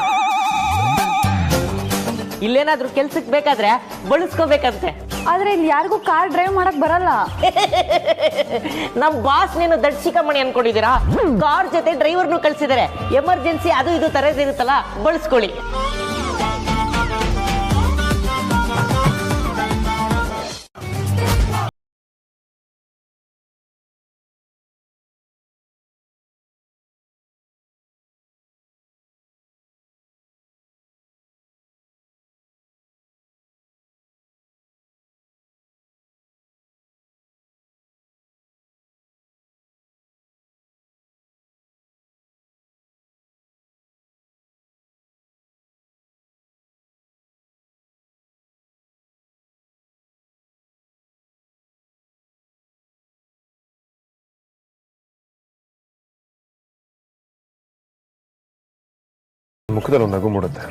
ಇಲ್ಲೇನಾದ್ರೂ ಕೆಲ್ಸಕ್ಕೆ ಬೇಕಾದ್ರೆ ಬಳಸ್ಕೋಬೇಕಂತೆ. ಆದ್ರೆ ಇಲ್ಲಿ ಯಾರಿಗೂ ಕಾರ್ ಡ್ರೈವ್ ಮಾಡಕ್ ಬರಲ್ಲ. ನಮ್ ಬಾಸ್ ನೀನು ದಡ್ಸಿಕಮಣಿ ಅನ್ಕೊಂಡಿದ್ದೀರಾ? ಕಾರ್ ಜೊತೆ ಡ್ರೈವರ್ನು ಕಳ್ಸಿದ್ದಾರೆ. ಎಮರ್ಜೆನ್ಸಿ ಅದು ಇದು ತರದಿರುತ್ತಲ್ಲ, ಬಳಸ್ಕೊಳ್ಳಿ. ಮುಖದಲ್ಲಿ ಒಂದು ನಗು ಮೂಡುತ್ತೆ.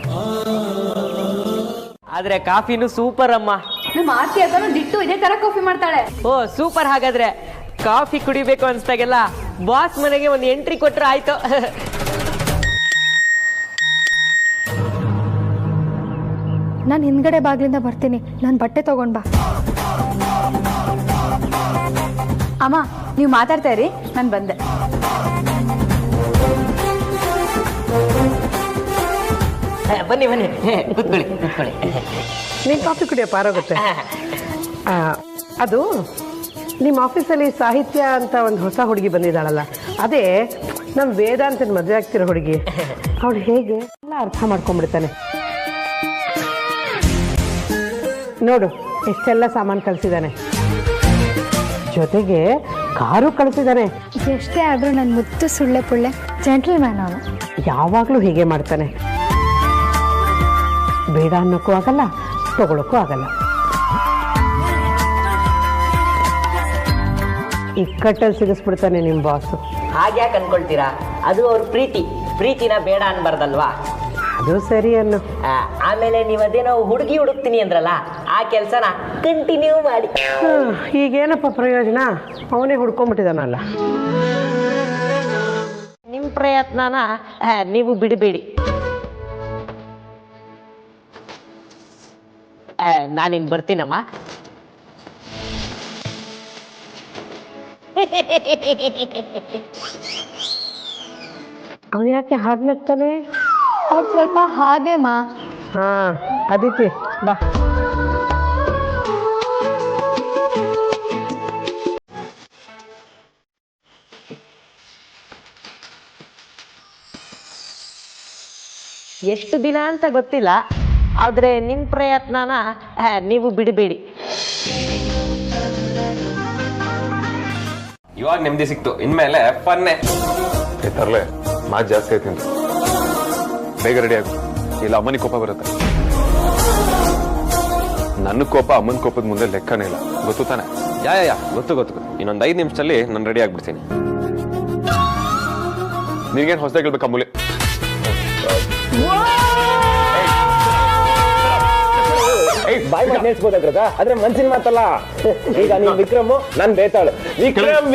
ಆದ್ರೆ ಕಾಫಿನೂ ಸೂಪರ್ ಅಮ್ಮ. ನಮ್ಮ ಆರ್ತಿ ಅದನ್ನು ದಿಟ್ಟು ಇದೇ ತರ ಕಾಫಿ ಮಾಡ್ತಾಳೆ. ಓ ಸೂಪರ್. ಹಾಗಾದ್ರೆ ಕಾಫಿ ಕುಡಿಬೇಕು ಅನ್ಸ್ದಾಗೆಲ್ಲ ಬಾಸ್ ಮನೆಗೆ ಒಂದು ಎಂಟ್ರಿ ಕೊಟ್ರೆ ಆಯ್ತು. ನಾನು ಹಿಂದ್ಗಡೆ ಬಾಗ್ಲಿಂದ ಬರ್ತೀನಿ. ನಾನು ಬಟ್ಟೆ ತಗೊಂಡ್ ಬಾ. ಅಮ್ಮ ನೀವು ಮಾತಾಡ್ತಾ ಇರಿ, ನಾನು ಬಂದೆ. ಬನ್ನಿ ಬನ್ನಿ, ಕೂತ್ಕೊಳ್ಳಿ ಕೂತ್ಕೊಳ್ಳಿ. ನೀನು ಕಾಫಿ ಕುಡಿಯಪ್ಪ, ಆರೋಗುತ್ತೆ. ಅದು ನಿಮ್ಮ ಆಫೀಸಲ್ಲಿ ಸಾಹಿತ್ಯ ಅಂತ ಒಂದು ಹೊಸ ಹುಡುಗಿ ಬಂದಿದ್ದಾಳಲ್ಲ, ಅದೇ ನಮ್ಮ ವೇದಾಂತನ ಮದುವೆ ಆಗ್ತಿರೋ ಹುಡುಗಿ. ಅವಳು ಹೇಗೆ ಎಲ್ಲ ಅರ್ಥ ಮಾಡ್ಕೊಂಡ್ಬಿಡ್ತಾನೆ. ನೋಡು ಎಷ್ಟೆಲ್ಲ ಸಾಮಾನು ಕಳಿಸಿದ್ದಾನೆ, ಜೊತೆಗೆ ಕಾರು ಕಳಿಸಿದ್ದಾನೆ. ಎಷ್ಟೇ ಆದರೂ ನನ್ನ ಮುತ್ತು ಸುಳ್ಳೆ ಪುಳ್ಳೆ ಜೆಂಟಲ್ಮ್ಯಾನ್ ಅವನು. ಯಾವಾಗಲೂ ಹೀಗೆ ಮಾಡ್ತಾನೆ. ಬೇಡ ಅನ್ನೋಕ್ಕೂ ಆಗಲ್ಲ, ತಗೊಳಕ್ಕೂ ಆಗಲ್ಲ. ಇಕ್ಕಟ್ಟಲ್ಲಿ ಸಿಗಿಸ್ಬಿಡ್ತಾನೆ ನಿಮ್ಮ ಬಾಸು. ಹಾಗ್ಯಾಕೆ ಅನ್ಕೊಳ್ತೀರಾ? ಅದು ಅವ್ರ ಪ್ರೀತಿನ ಬೇಡ ಅನ್ಬಾರ್ದಲ್ವಾ? ಅದು ಸರಿ ಅನ್ನು. ಆಮೇಲೆ ನೀವು ಅದೇನೋ ಹುಡುಗಿ ಹುಡುಕ್ತೀನಿ ಅಂದ್ರಲ್ಲ, ಆ ಕೆಲಸನ ಕಂಟಿನ್ಯೂ ಮಾಡಿ. ಈಗೇನಪ್ಪ ಪ್ರಯೋಜನ? ಅವನೇ ಹುಡ್ಕೊಂಡ್ಬಿಟ್ಟಿದಾನಲ್ಲ. ನಿಮ್ಮ ಪ್ರಯತ್ನನ ನೀವು ಬಿಡಬೇಡಿ. ನಾನಿನ್ ಬರ್ತೀನಮ್ಮ. ಅವ್ನು ಯಾಕೆ ಹಾಗೆ ನಗ್ತಾನೆ? ಅವ್ರು ಸ್ವಲ್ಪ ಹಾಗೆ ಮಾ. ಹಾ ಅದಿತಿ ಬಾ. ಎಷ್ಟು ದಿನ ಅಂತ ಗೊತ್ತಿಲ್ಲ, ಆದ್ರೆ ನಿಮ್ ಪ್ರಯತ್ನನ ನೀವು ಬಿಡಬೇಡಿ. ಇವಾಗ ನೆಮ್ಮದಿ ಸಿಕ್ತು, ಇನ್ಮೇಲೆ ಫನ್ನೇ. ತರ್ಲೆ ಮಾತು ಜಾಸ್ತಿ ಆಯ್ತು. ಬೇಗ ರೆಡಿ ಆಗು, ಇಲ್ಲ ಅಮ್ಮನಿಗೆ ಕೋಪ ಬರುತ್ತೆ. ನನ್ನ ಕೋಪ ಅಮ್ಮನ ಕೋಪದ ಮುಂದೆ ಲೆಕ್ಕನೇ ಇಲ್ಲ, ಗೊತ್ತು ತಾನೆ? ಯಾ ಗೊತ್ತು. ಇನ್ನೊಂದು 5 ನಿಮಿಷದಲ್ಲಿ ನಾನು ರೆಡಿ ಆಗ್ಬಿಡ್ತೀನಿ. ನಿನ್ಗೇನು ಹೊಸದಾಗಿ ಹೇಳ್ಬೇಕು ಅಮ್ಮೂಲಿ? ಬಾಯ್ ಮಾತು ನಿಲ್ಸ್ಬೋದಾಗ್ರದ, ಆದ್ರೆ ಮನ್ಸಿನ ಮಾತಲ್ಲ. ಈಗ ನೀನ್ ವಿಕ್ರಮ್, ನಾನ್ Betaal. Vikram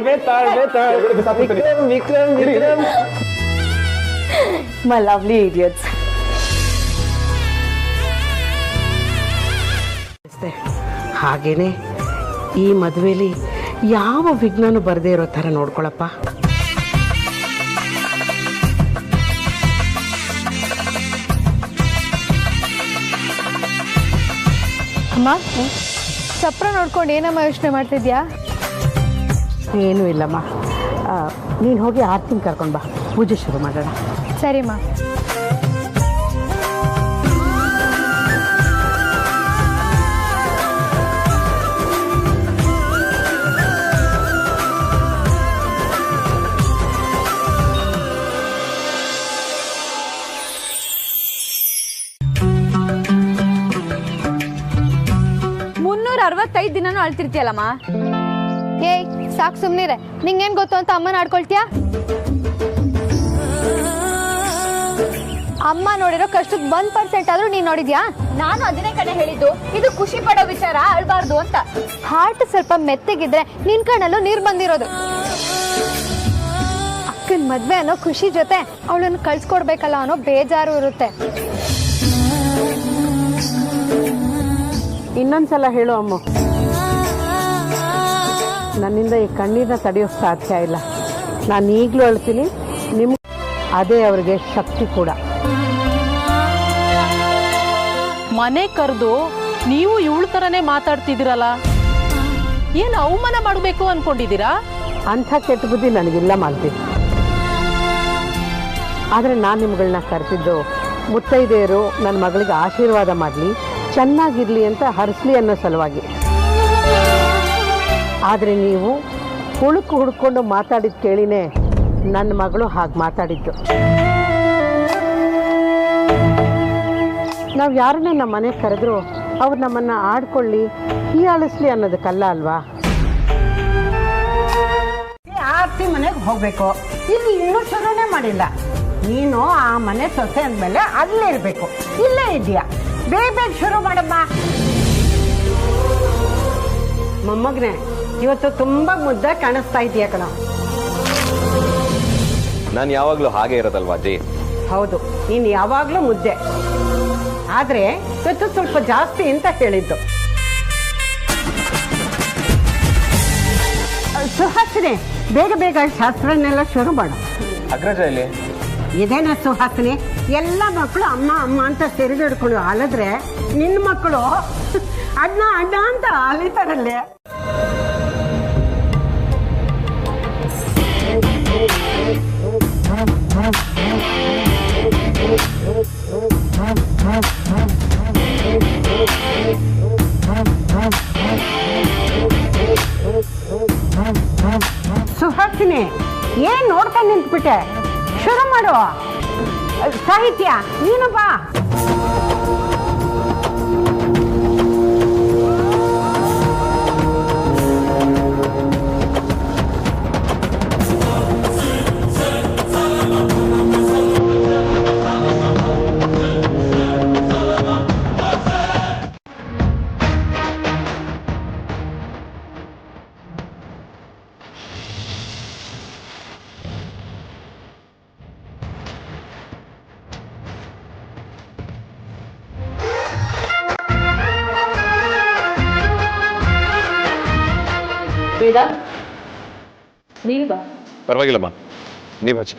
Betaal. Vikram my lovely idiots. ಹಾಗೇನೆ ಈ ಮದುವೆಲಿ ಯಾವ ವಿಘ್ನನೂ ಬರದೇ ಇರೋ ಥರ ನೋಡ್ಕೊಳಪ್ಪ. ಅಮ್ಮ, ಚಪ್ರ ನೋಡ್ಕೊಂಡು ಏನಮ್ಮ ಯೋಚನೆ ಮಾಡ್ತಿದ್ಯಾ? ಏನೂ ಇಲ್ಲಮ್ಮ, ನೀನು ಹೋಗಿ ಆರ್ತಿನ ಕರ್ಕೊಂಡು ಬಾ, ಪೂಜೆ ಶುರು ಮಾಡೋಣ. ಸರಿಮ್ಮ. ದಿನನೂ ಅಳ್ತಿರ್ತೀಯಲ್ಲಮ್ಮ. ಏಯ್ ಸಾಕು ಸುಮ್ನಿರೆ, ನಿಂಗೇನ್ ಗೊತ್ತು ಅಂತ ಅಮ್ಮನ ಆಡ್ಕೊಳ್ತೀಯ? ಅಮ್ಮ ನೋಡಿರೋ ಕಷ್ಟದ 1% ಆದ್ರೂ ನೀನ್ ನೋಡಿದ್ಯಾ? ನಾನು ಅದನ್ನೇ ಕಡೆ ಹೇಳಿದ್ದು, ಇದು ಖುಷಿ ಪಡೋ ವಿಚಾರ, ಅಳ್ಬಾರ್ದು ಅಂತ. ಹಾರ್ಟ್ ಸ್ವಲ್ಪ ಮೆತ್ತಗಿದ್ರೆ ನಿನ್ ಕಣ್ಣಲ್ಲೂ ನೀರ್ ಬಂದಿರೋದು. ಅಕ್ಕನ ಮದ್ವೆ ಅನ್ನೋ ಖುಷಿ ಜೊತೆ ಅವಳನ್ನು ಕಳ್ಸ್ಕೊಡ್ಬೇಕಲ್ಲ ಅನ್ನೋ ಬೇಜಾರು ಇರುತ್ತೆ. ಇನ್ನೊಂದ್ಸಲ ಹೇಳು ಅಮ್ಮ, ನನ್ನಿಂದ ಈ ಕಣ್ಣೀರನ್ನ ತಡೆಯೋಕೆ ಸಾಧ್ಯ ಇಲ್ಲ. ನಾನು ಈಗಲೂ ಅಳ್ತೀನಿ, ನಿಮ್ ಅದೇ ಅವ್ರಿಗೆ ಶಕ್ತಿ ಕೂಡ. ಮನೆ ಕರೆದು ನೀವು ಇವಳ ಥರನೇ ಮಾತಾಡ್ತಿದ್ದೀರಲ್ಲ, ಏನು ಅವಮಾನ ಮಾಡಬೇಕು ಅನ್ಕೊಂಡಿದ್ದೀರಾ? ಅಂಥ ಕೆಟ್ಟ ಬುದ್ಧಿ ನನಗಿಲ್ಲ ಮಾಲ್ತಿ. ಆದರೆ ನಾನು ನಿಮ್ಗಳನ್ನ ಕರೆದಿದ್ದು ಮುತ್ತೈದೆಯರು ನನ್ನ ಮಗಳಿಗೆ ಆಶೀರ್ವಾದ ಮಾಡಲಿ, ಚೆನ್ನಾಗಿರ್ಲಿ ಅಂತ ಹರಿಸ್ಲಿ ಅನ್ನೋ ಸಲುವಾಗಿ. ಆದರೆ ನೀವು ಹುಡುಕೊಂಡು ಮಾತಾಡಿದ ಕೇಳಿನೇ ನನ್ನ ಮಗಳು ಹಾಗೆ ಮಾತಾಡಿದ್ದು. ನಾವು ಯಾರನ್ನೇ ನಮ್ಮ ಮನೆಗೆ ಕರೆದ್ರು ಅವ್ರು ನಮ್ಮನ್ನು ಆಡ್ಕೊಳ್ಳಿ, ಹೀಯಾಳಿಸ್ಲಿ ಅನ್ನೋದಕ್ಕಲ್ಲ ಅಲ್ವಾ? ಆರ್ತಿ ಮನೆಗೆ ಹೋಗ್ಬೇಕು, ಇಲ್ಲಿ ಇನ್ನೂ ಶುರುನೇ ಮಾಡಿಲ್ಲ. ನೀನು ಆ ಮನೆ ಸೊಸೆ ಅಂದಮೇಲೆ ಅಲ್ಲೇ ಇರಬೇಕು, ಇಲ್ಲೇ ಇದೆಯಾ? ಬೇಗ ಶುರು ಮಾಡಮ್ಮ. ಮೊಮ್ಮಗನೆ, ಇವತ್ತು ತುಂಬಾ ಮುದ್ದೆ ಕಾಣಿಸ್ತಾ ಇದೆಯಾ ಕಣ. ನಾನು ಯಾವಾಗ್ಲೂ ಹಾಗೆ ಇರೋದಲ್ವಾ ಅಜ್ಜಿ? ಹೌದು, ನೀನು ಯಾವಾಗ್ಲೂ ಮುದ್ದೆ, ಆದ್ರೆ ಇವತ್ತು ಸ್ವಲ್ಪ ಜಾಸ್ತಿ ಅಂತ ಹೇಳಿದ್ದು. ಸುಹಾಸಿನಿ, ಬೇಗ ಬೇಗ ಶಾಸ್ತ್ರನೆಲ್ಲ ಶುರು ಮಾಡು. ಅಗ್ರಜ ಇಲ್ಲಿ ಇದೇನ ಸುಹಾಸಿನಿ? ಎಲ್ಲ ಮಕ್ಕಳು ಅಮ್ಮ ಅಮ್ಮ ಅಂತ ಸೆರೆಗಿಡ್ಕೊಂಡು ಅಲಿದ್ರೆ ನಿನ್ನ ಮಕ್ಕಳು ಅಣ್ಣ ಅಣ್ಣ ಅಂತ ಅಲಿತಾರಲ್ಲೇ. ಸುಹಾಸಿನಿ, ಏನ್ ನೋಡ್ಕೊಂಡು ನಿಂತ್ಬಿಟ್ಟೆ? ಶುರು ಮಾಡು. ಸಾಹಿತ್ಯ, ನೀನು ಬಾ. ವೇದಾಂತ್ ನೀನು ಬಾ. ಪರವಾಗಿಲ್ಲಮ್ಮ, ನೀವು ಹಚ್ಚಿ.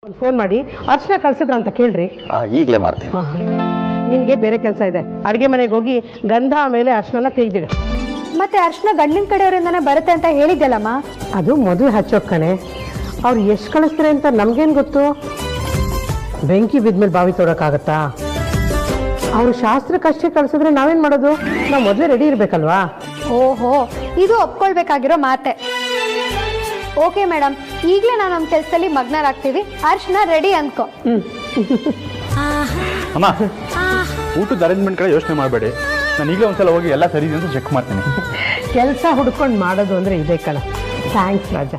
ಒಂದು ಫೋನ್ ಮಾಡಿ ಅರ್ಶನ ಕಳ್ಸಿದ್ರ ಅಂತ ಕೇಳ್ರಿ. ಈಗಲೇ ಮಾಡ್ತೀನಿ. ನಿನಗೆ ಬೇರೆ ಕೆಲಸ ಇದೆ. ಅಡುಗೆ ಮನೆಗೆ ಹೋಗಿ ಗಂಧ ಮೇಲೆ ಅರ್ಶನ ತೆಗೆದಿಡು. ಮತ್ತೆ ಅರ್ಶನ ಗಂಡಿನ ಕಡೆಯವರಿಂದನೇ ಬರುತ್ತೆ ಅಂತ ಹೇಳಿದ್ದಲ್ಲಮ್ಮ. ಅದು ಮೊದಲು ಹಚ್ಚೋಕ್ ಕಣೆ. ಅವ್ರು ಎಷ್ಟು ಕಳಿಸ್ತಾರೆ ಅಂತ ನಮ್ಗೇನು ಗೊತ್ತು? ಬೆಂಕಿ ಬಿದ್ಮೇಲೆ ಬಾವಿ ತೋಡಕ್ಕಾಗತ್ತಾ? ಅವ್ರು ಶಾಸ್ತ್ರಕ್ಕಷ್ಟೇ ಕಳ್ಸಿದ್ರೆ ನಾವೇನು ಮಾಡೋದು? ನಾವು ಮೊದಲೇ ರೆಡಿ ಇರಬೇಕಲ್ವಾ? ಓಹೋ, ಇದು ಒಪ್ಕೊಳ್ಬೇಕಾಗಿರೋ ಮಾತೆ. ಓಕೆ ಮೇಡಮ್, ಈಗಲೇ ನಾವು ನಮ್ಮ ಕೆಲಸದಲ್ಲಿ ಮಗ್ನರಾಗ್ತೀವಿ. ಅರ್ಶನ ರೆಡಿ ಅಂದ್ಕೋ. ಅಮ್ಮ, ಊಟದ ಅರೇಂಜ್ಮೆಂಟ್ ಕಡೆ ಯೋಚನೆ ಮಾಡಬೇಡಿ. ನಾನು ಈಗಲೇ ಒಂದ್ಸಲ ಹೋಗಿ ಎಲ್ಲ ಸರಿ ಅಂತ ಚೆಕ್ ಮಾಡ್ತೀನಿ. ಕೆಲಸ ಹುಡ್ಕೊಂಡು ಮಾಡೋದು ಅಂದರೆ ಇದೇ ಕಣ. ಥ್ಯಾಂಕ್ಸ್ ರಾಜ.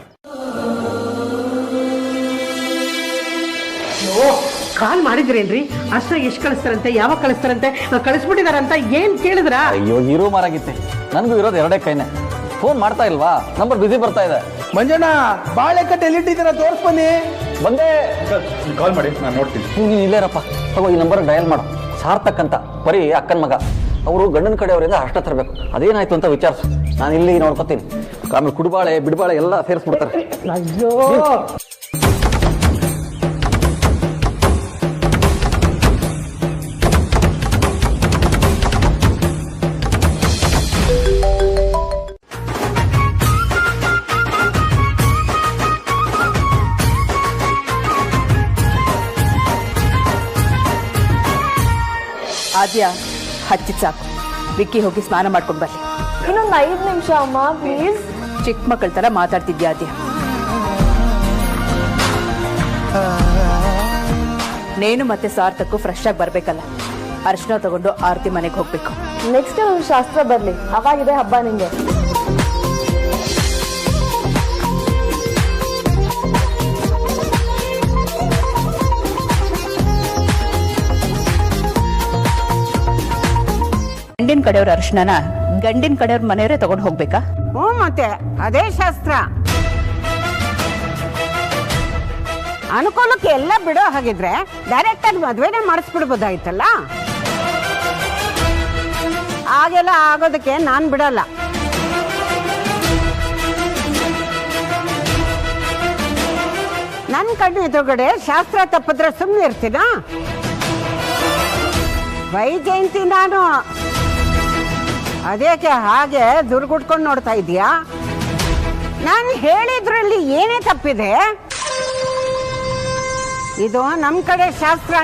ಕಾಲ್ ಮಾಡಿದ್ರೇನ್ರಿ? ಅರ್ಶನ ಎಷ್ಟು ಕಳಿಸ್ತಾರಂತೆ, ಯಾವಾಗ ಕಳಿಸ್ತಾರಂತೆ, ಕಳಿಸ್ಬಿಟ್ಟಿದಾರಂತ ಏನು ಕೇಳಿದ್ರ? ಅಯ್ಯೋ, ಇರೋ ಮಾರಾಗಿತ್ತೆ. ನನಗೂ ಇರೋದು ಎರಡೇ ಕೈನೇ. ಫೋನ್ ಮಾಡ್ತಾ ಇಲ್ವಾ? ನಂಬರ್ ಬಿಸಿ ಬರ್ತಾ ಇದೆ. ಮಂಜಣ್ಣ, ಬಾಳೆಕಟ್ಟೆ ಎಲ್ಲಿಟ್ಟಿದ್ದೀರಾ? ತೋರ್ಸ್ ಬನ್ನಿ. ಬಂದೆ. ಕಾಲ್ ಮಾಡಿ, ನಾನು ನೋಡ್ತೀನಿ. ನೀನು ಇಲ್ಲೇರಪ್ಪ. ತಗೋ, ಈ ನಂಬರ್ ಡಯಲ್ ಮಾಡು. ಸಾರ್ಥಕ್ ಅಂತ, ಬರೀ ಅಕ್ಕನ ಮಗ. ಅವರು ಗಂಡನ ಕಡೆಯವರಿಂದ ಅಷ್ಟ ತರಬೇಕು. ಅದೇನಾಯ್ತು ಅಂತ ವಿಚಾರಿಸು. ನಾನು ಇಲ್ಲಿ ನೋಡ್ಕೊತೀನಿ. ಆಮೇಲೆ ಕುಡ್ಬಾಳೆ ಬಿಡ್ಬಾಳೆ ಎಲ್ಲ ಸೇರಿಸ್ಬಿಡ್ತಾರೆ. ಅಯ್ಯೋ, ಆದ್ಯ ಹಚ್ಚಿದ್ ಸಾಕು. ವಿಕ್ಕಿ ಹೋಗಿ ಸ್ನಾನ ಮಾಡ್ಕೊಂಡು ಬರ್ಲಿ. ಇನ್ನೊಂದು 5 ನಿಮಿಷ ಅಮ್ಮ ಪ್ಲೀಸ್. ಚಿಕ್ಕ ಮಕ್ಕಳ ತರ ಮಾತಾಡ್ತಿದ್ಯಾ ಆದ್ಯ? ನೇನು ಮತ್ತೆ ಸಾರ್ಥಕ್ಕೂ ಫ್ರೆಶ್ ಆಗಿ ಬರ್ಬೇಕಲ್ಲ. ಅರ್ಶನ ತಗೊಂಡು ಆರತಿ ಮನೆಗೆ ಹೋಗ್ಬೇಕು. ನೆಕ್ಸ್ಟ್ ಟೈಮ್ ಶಾಸ್ತ್ರ ಬರ್ಲಿ, ಅವಾಗಿದೆ ಹಬ್ಬ ನಿಂಗೆ. ಗಂಡಿನ ಕಡೆಯವ್ರ ಅರ್ಶನ ಗಂಡಿನ ಕಡೆಯವ್ರ ಮನೆಯವರೇ ತಗೊಂಡು ಹೋಗ್ಬೇಕಾ? ಹ್ಞೂ, ಮತ್ತೆ ಅದೇ ಶಾಸ್ತ್ರ. ಅನುಕೂಲಕ್ಕೆ ಎಲ್ಲ ಬಿಡೋ ಹಾಗಿದ್ರೆ ಡೈರೆಕ್ಟ್ ಆಗಿ ಮದ್ವೆನೇ ಮಾಡಿಸ್ಬಿಡ್ಬೋದಾಯ್ತಲ್ಲ. ಹಾಗೆಲ್ಲ ಆಗೋದಕ್ಕೆ ನಾನು ಬಿಡಲ್ಲ. ನನ್ನ ಕಣ್ಣು ಎದುರುಗಡೆ ಶಾಸ್ತ್ರ ತಪ್ಪಿದ್ರೆ ಸುಮ್ಮನೆ ಇರ್ತೀನಾ? ವೈಜಯಂತಿ ನಾನು. ಅದೇಕೆ ಹಾಗೆ ದುರ್ಗುಟ್ಕೊಂಡು ನೋಡ್ತಾ ಇದೀಯಾ? ನಾನು ಹೇಳಿದ್ರಲ್ಲಿ ಏನೇ ತಪ್ಪಿದೆ? ಇದು ನಮ್ಮ ಕಡೆ ಶಾಸ್ತ್ರ.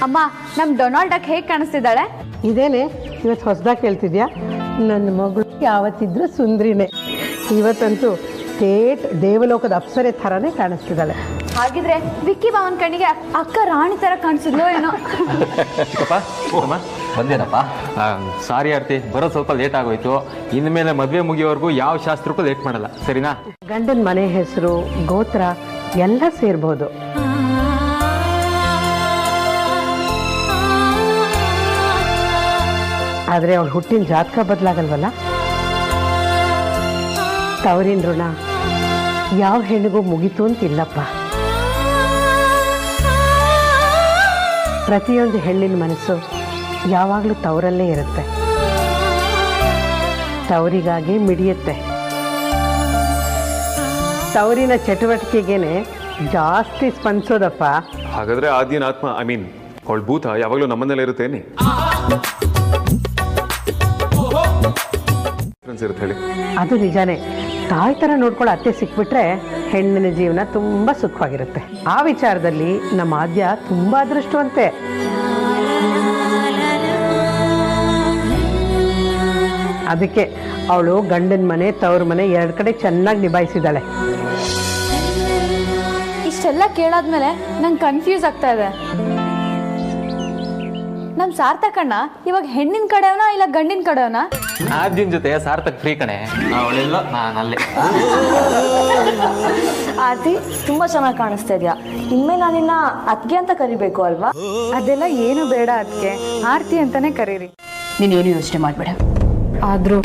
ಅಮ್ಮ, ನಮ್ ಡೊನಾಲ್ಡ್ ಡಕ್ ಹೇಗ್ ಕಾಣಿಸ್ತಿದ್ದಾಳೆ? ಇದೇನೆ ಇವತ್ತು ಹೊಸದಾಗಿ ಕೇಳ್ತಿದ್ಯಾ? ನನ್ನ ಮಗಳು ಯಾವತ್ತಿದ್ರು ಸುಂದ್ರಿನೇ. ಇವತ್ತಂತೂ ಸ್ಟೇಟ್ ದೇವಲೋಕದ ಅಪ್ಸರೆ ಥರನೇ ಕಾಣಿಸ್ತಿದ್ದಾಳೆ. ಹಾಗಿದ್ರೆ ವಿಕ್ಕಿ ಭಾವನ್ ಕಣ್ಣಿಗೆ ಅಕ್ಕ ರಾಣಿ ತರ ಕಾಣಿಸಿದ್ಲೋ ಏನೋ. ಬಂದೇನಪ್ಪ? ಸಾರಿ ಆರ್ತಿ, ಬರೋದು ಸ್ವಲ್ಪ ಲೇಟ್ ಆಗೋಯ್ತು. ಇನ್ಮೇಲೆ ಮದುವೆ ಮುಗಿಯೋವರೆಗೂ ಯಾವ ಶಾಸ್ತ್ರಕ್ಕೂ ಲೇಟ್ ಮಾಡಲ್ಲ, ಸರಿನಾ? ಗಂಡನ ಮನೆ ಹೆಸರು, ಗೋತ್ರ ಎಲ್ಲ ಸೇರ್ಬೋದು. ಆದರೆ ಅವಳು ಹುಟ್ಟಿನ ಜಾತಕ ಬದಲಾಗಲ್ವಲ್ಲ. ತವರಿನ ಋಣ ಯಾವ ಹೆಣ್ಣಿಗೂ ಮುಗಿತು ಅಂತಿಲ್ಲಪ್ಪ. ಪ್ರತಿಯೊಂದು ಹೆಣ್ಣಿನ ಮನಸ್ಸು ಯಾವಾಗಲೂ ತವರಲ್ಲೇ ಇರುತ್ತೆ, ತವರಿಗಾಗಿ ಮಿಡಿಯುತ್ತೆ. ತವರಿನ ಚಟುವಟಿಕೆಗೇನೆ ಜಾಸ್ತಿ ಸ್ಪಂದಿಸೋದಪ್ಪ. ಹಾಗಾದ್ರೆ ಆದ್ಯನ ಆತ್ಮ, ಐ ಮೀನ್ ಅವಳ ಭೂತ ಯಾವಾಗಲೂ ನಮ್ಮನೆಲ್ಲ ಇರುತ್ತೇನೆ ಹೇಳಿ. ಅದು ನಿಜಾನೇ. ತಾಯಿ ಥರ ನೋಡ್ಕೊಳ್ಳೋ ಅತ್ತೆ ಸಿಕ್ಬಿಟ್ರೆ ಹೆಣ್ಣಿನ ಜೀವನ ತುಂಬ ಸುಖವಾಗಿರುತ್ತೆ. ಆ ವಿಚಾರದಲ್ಲಿ ನಮ್ಮ ಆದ್ಯ ತುಂಬ ಅದೃಷ್ಟವಂತೆ. ಅದಕ್ಕೆ ಅವಳು ಗಂಡನ ಮನೆ ತವ್ರ ಮನೆ ಎರಡು ಕಡೆ ಚೆನ್ನಾಗಿ ನಿಭಾಯಿಸಿದಾಳೆ. ಇಷ್ಟೆಲ್ಲ ಕೇಳಾದ್ಮೇಲೆ ನಂಗೆ ಕನ್ಫ್ಯೂಸ್ ಆಗ್ತಾ ಇದೆ. ನಮ್ ಸಾರ್ಥಕಣ್ಣ ಇವಾಗ ಹೆಣ್ಣಿನ ಕಡೆಯವನ ಇಲ್ಲ ಗಂಡಿನ ಕಡೆಯವನ? ಆದ್ಯನ ಜೊತೆ ಸಾರ್ಥಕ್ ಫ್ರೀ ಕಣೆ, ಅವಳೆಲ್ಲ ನಾನಲ್ಲೇ. ಆರ್ತಿ, ತುಂಬಾ ಚೆನ್ನಾಗಿ ಕಾಣಿಸ್ತಾ ಇದೆಯಾ. ಇನ್ಮೇಲೆ ನಾನಿನ್ನ ಅದ್ಗೆ ಅಂತ ಕರಿಬೇಕು ಅಲ್ವಾ? ಅದೆಲ್ಲ ಏನು ಬೇಡ, ಅದಕ್ಕೆ ಆರ್ತಿ ಅಂತಾನೆ ಕರೀರಿ. ನೀನೇನು ಯೋಚನೆ ಮಾಡಬೇಡ. ಆದರೂ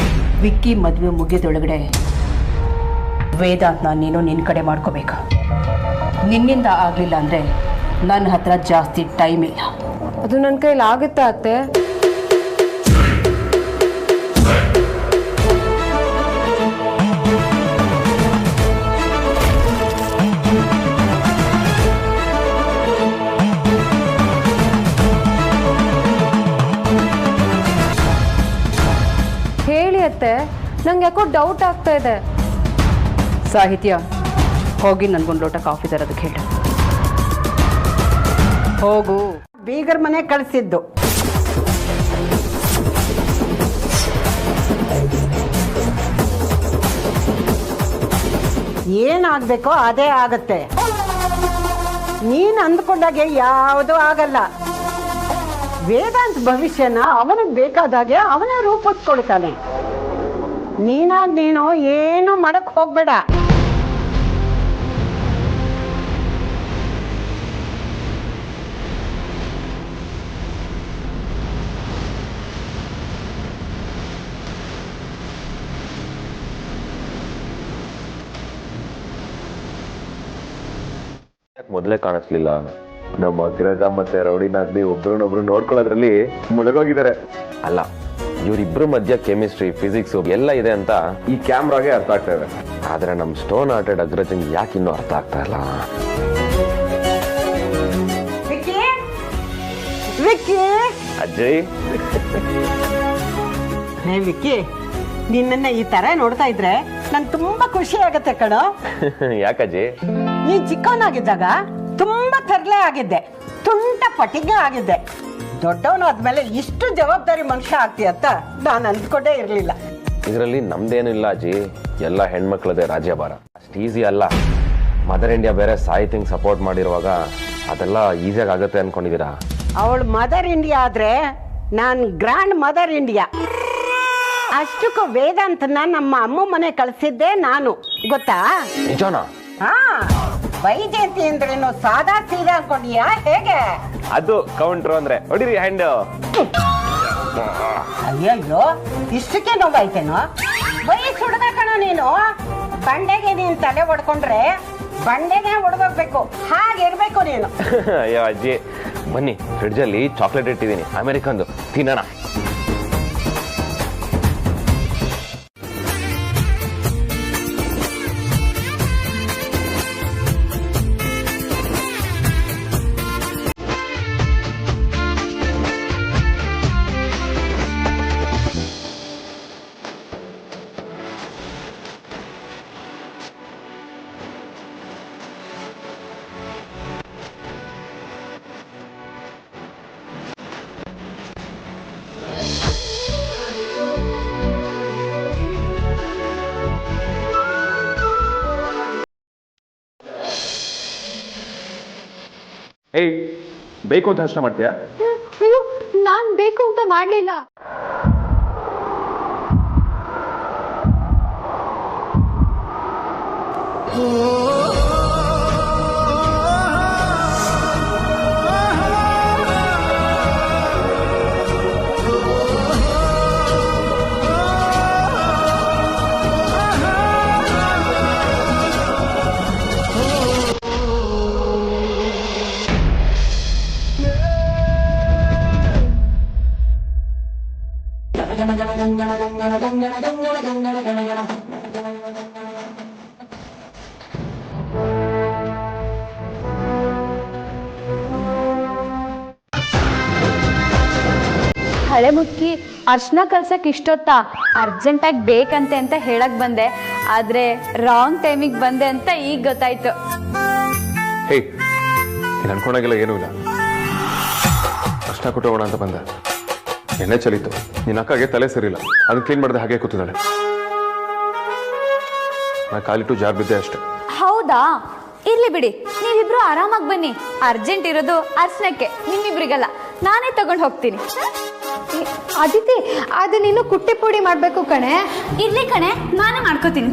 ವಿಕ್ಕಿ ಮದುವೆ ಮುಗಿಯೋದೊಳಗಡೆ ವೇದಾಂತನ ನೀನು ನಿನ್ನ ಕಡೆ ಮಾಡ್ಕೋಬೇಕು. ನಿನ್ನಿಂದ ಆಗಲಿಲ್ಲ ಅಂದರೆ ನನ್ನ ಹತ್ರ ಜಾಸ್ತಿ ಟೈಮ್ ಇಲ್ಲ. ಅದು ನನ್ನ ಕೈಲಿ ಆಗುತ್ತಾ ಅತ್ತೆ? ಹೇಳಿ ಅತ್ತೆ, ನಂಗೆ ಯಾಕೋ ಡೌಟ್ ಆಗ್ತಾ ಇದೆ. ಸಾಹಿತ್ಯ, ಹೋಗಿ ನನಗೊಂದು ಲೋಟ ಕಾಫಿ ತರೋದಕ್ಕೆ ಹೇಳು. ಹೋಗು. ಬೀಗರ ಮನೆ ಕಳಿಸಿದ್ದು. ಏನಾಗಬೇಕೋ ಅದೇ ಆಗತ್ತೆ. ನೀನು ಅಂದ್ಕೊಂಡಾಗೆ ಯಾವುದೂ ಆಗಲ್ಲ. ವೇದಾಂತ್ ಭವಿಷ್ಯನ ಅವನಿಗೆ ಬೇಕಾದಾಗೆ ಅವನೇ ರೂಪಿಸ್ಕೊಳ್ತಾನೆ. ನೀನು ಏನು ಮಾಡಕ್ ಹೋಗ್ಬೇಡ. ಮೊದಲೇ ಕಾಣಿಸ್ಲಿಲ್ಲ. ನಮ್ಮ ಅಗ್ರಜ ಮತ್ತೆ ರೌಡಿನಾಗ್ಲಿ ಒಬ್ರನ್ನೊಬ್ರು ನೋಡ್ಕೊಳ್ಳೋದ್ರಲ್ಲಿ ಮುಳುಗೋಗಿದ್ದಾರೆ. ಅಲ್ಲ, ಇವರಿಬ್ರು ಮಧ್ಯ ಕೆಮಿಸ್ಟ್ರಿ, ಫಿಸಿಕ್ಸ್ ಎಲ್ಲ ಇದೆ ಅಂತ ಈ ಕ್ಯಾಮ್ರಾಗೆ ಅರ್ಥ ಆಗ್ತಾ ಇದೆ. ಆದ್ರೆ ನಮ್ ಸ್ಟೋನ್ ಹಾರ್ಟೆಡ್ ಅಗ್ರಜಂಗ್ ಯಾಕೆ ಇನ್ನೂ ಅರ್ಥ ಆಗ್ತಾ ಇಲ್ಲ? ಅಜ್ಜಯ್, ಹೇ ವಿಕ್ಕಿ, ನಿನ್ನ ಈ ತರ ನೋಡ್ತಾ ಇದ್ರೆ ನಂಗೆ ತುಂಬಾ ಖುಷಿ ಆಗತ್ತೆ ಕಣೋ. ಯಾಕಜ್ಜಿ? ನೀನ್ ಚಿಕ್ಕವನಾಗಿದ್ದಾಗ ತುಂಬಾ ತರಲೆ ಆಗಿದ್ದೆ, ತುಂಟ ಪಟಿಗ ಆಗಿದ್ದೆ. ದೊಡ್ಡವನಾದ್ಮೇಲೆ ಇಷ್ಟು ಜವಾಬ್ದಾರಿ ಮನುಷ್ಯ ಆಗ್ತಿ ಅಂತ ನಾನು ಅಂದ್ಕೊಂಡೇ ಇರ್ಲಿಲ್ಲ. ಇದರಲ್ಲಿ ನಮ್ದೇನಿಲ್ಲ ಅಜ್ಜಿ, ಎಲ್ಲ ಹೆಣ್ಮಕ್ಳದೇ ರಾಜ್ಯಭಾರ. ಅಷ್ಟು ಈಸಿ ಅಲ್ಲ. ಮದರ್ ಇಂಡಿಯಾ ಬೇರೆ ಸಾಹಿತ್ಯಂಗ್ ಸಪೋರ್ಟ್ ಮಾಡಿರುವಾಗ ಅದೆಲ್ಲ ಈಸಿಯಾಗಿ ಆಗತ್ತೆ ಅನ್ಕೊಂಡಿದೀರಾ? ಅವಳು ಮದರ್ ಇಂಡಿಯಾ ಆದ್ರೆ ನಾನು ಗ್ರ್ಯಾಂಡ್ ಮದರ್ ಇಂಡಿಯಾ. ಅಷ್ಟಕ್ಕೂ ವೇದಾಂತನ ನಮ್ಮ ಅಮ್ಮ ಮನೆ ಕಳ್ಸಿದ್ದೆ ನಾನು, ಗೊತ್ತಾ? ನಿಜಾನಾ? ಹಾ, ವೈಜಯಂತಿ ಅಂದ್ರೇನು ಸಾದಾ ಸೀದಾ ಅನ್ಕೊಂಡಿಯಾ ಹೇಗೆ? ಅದು ಕೌಂಟ್ರು ಅಂದ್ರೆ ಹೊಡಿರಿ ಹ್ಯಾಂಡ್. ಅಯ್ಯಯ್ಯೋ, ಇಷ್ಟಕ್ಕೆ ನೋವಾಯ್ತೇನೋ? ವಯಸ್ಸು ಹುಡುಗ ಕಣ ನೀನು. ಬಂಡೆಗೆ ನೀನ್ ತಲೆ ಹೊಡ್ಕೊಂಡ್ರೆ ಬಂಡೆಗೆ ಹೊಡೆದೋಗ್ಬೇಕು, ಹಾಗಿರ್ಬೇಕು ನೀನು. ಅಯ್ಯೋ ಅಜ್ಜಿ, ಬನ್ನಿ, ಫ್ರಿಡ್ಜಲ್ಲಿ ಚಾಕ್ಲೇಟ್ ಇಟ್ಟಿದ್ದೀನಿ, ಅಮೆರಿಕನ್ದು, ತಿನ್ನೋಣ. ಏಯ್ ಬೇಕು ಅಂತ ಯೋಚನೆ ಮಾಡ್ತೀಯಾ? ಅಯ್ಯೋ ನಾನ್ ಬೇಕು ಅಂತ ಮಾಡ್ಲಿಲ್ಲ. ಹಳೆ ಮುಕ್ಕಿ ಅರ್ಶನ ಕಲ್ಸಕ್ ಇಷ್ಟೊತ್ತಾ? ಅರ್ಜೆಂಟಾಗಿ ಬೇಕಂತೆ ಅಂತ ಹೇಳಕ್ ಬಂದೆ, ಆದ್ರೆ ರಾಂಗ್ ಟೈಮಿಗೆ ಬಂದೆ ಅಂತ ಈಗ ಗೊತ್ತಾಯ್ತು. ಹೇ ನೀನು ಅನ್ಕೊಂಡಾಗೆಲ್ಲ ಏನೂ ಇಲ್ಲ. ಅರ್ಶನ ಕೊಟ್ಟು ಹೋಗೋಣ ಅಂತ ಬಂದೆ, ಎಣ್ಣೆ ಚಲಿತ್ತು. ನಿನ್ನ ಅಕ್ಕಗೆ ತಲೆ ಸರಿಯಿಲ್ಲ, ಅದನ್ನ ಕ್ಲೀನ್ ಮಾಡದೆ ಹಾಗೆ ಕೂತಿದ್ದಾಳೆ. ನಾ ಕಾಲಿಟ್ಟು ಜಾರ್ ಬಿದ್ದೆ ಅಷ್ಟೆ. ಹೌದಾ? ಇರ್ಲಿ ಬಿಡಿ, ನೀವಿಬ್ರು ಆರಾಮಾಗಿ ಬನ್ನಿ. ಅರ್ಜೆಂಟ್ ಇರೋದು ಅರ್ಶನಕ್ಕೆ, ನಿಮ್ಮಿಬ್ರಿಗಲ್ಲ. ನಾನೇ ತಗೊಂಡು ಹೋಗ್ತೀನಿ. ಅದಿತಿ, ಅದು ನೀನು ಕುಟ್ಟಿ ಪುಡಿ ಮಾಡ್ಬೇಕು ಕಣೆ. ಇರ್ಲಿ ಕಣೆ, ನಾನೇ ಮಾಡ್ಕೋತೀನಿ.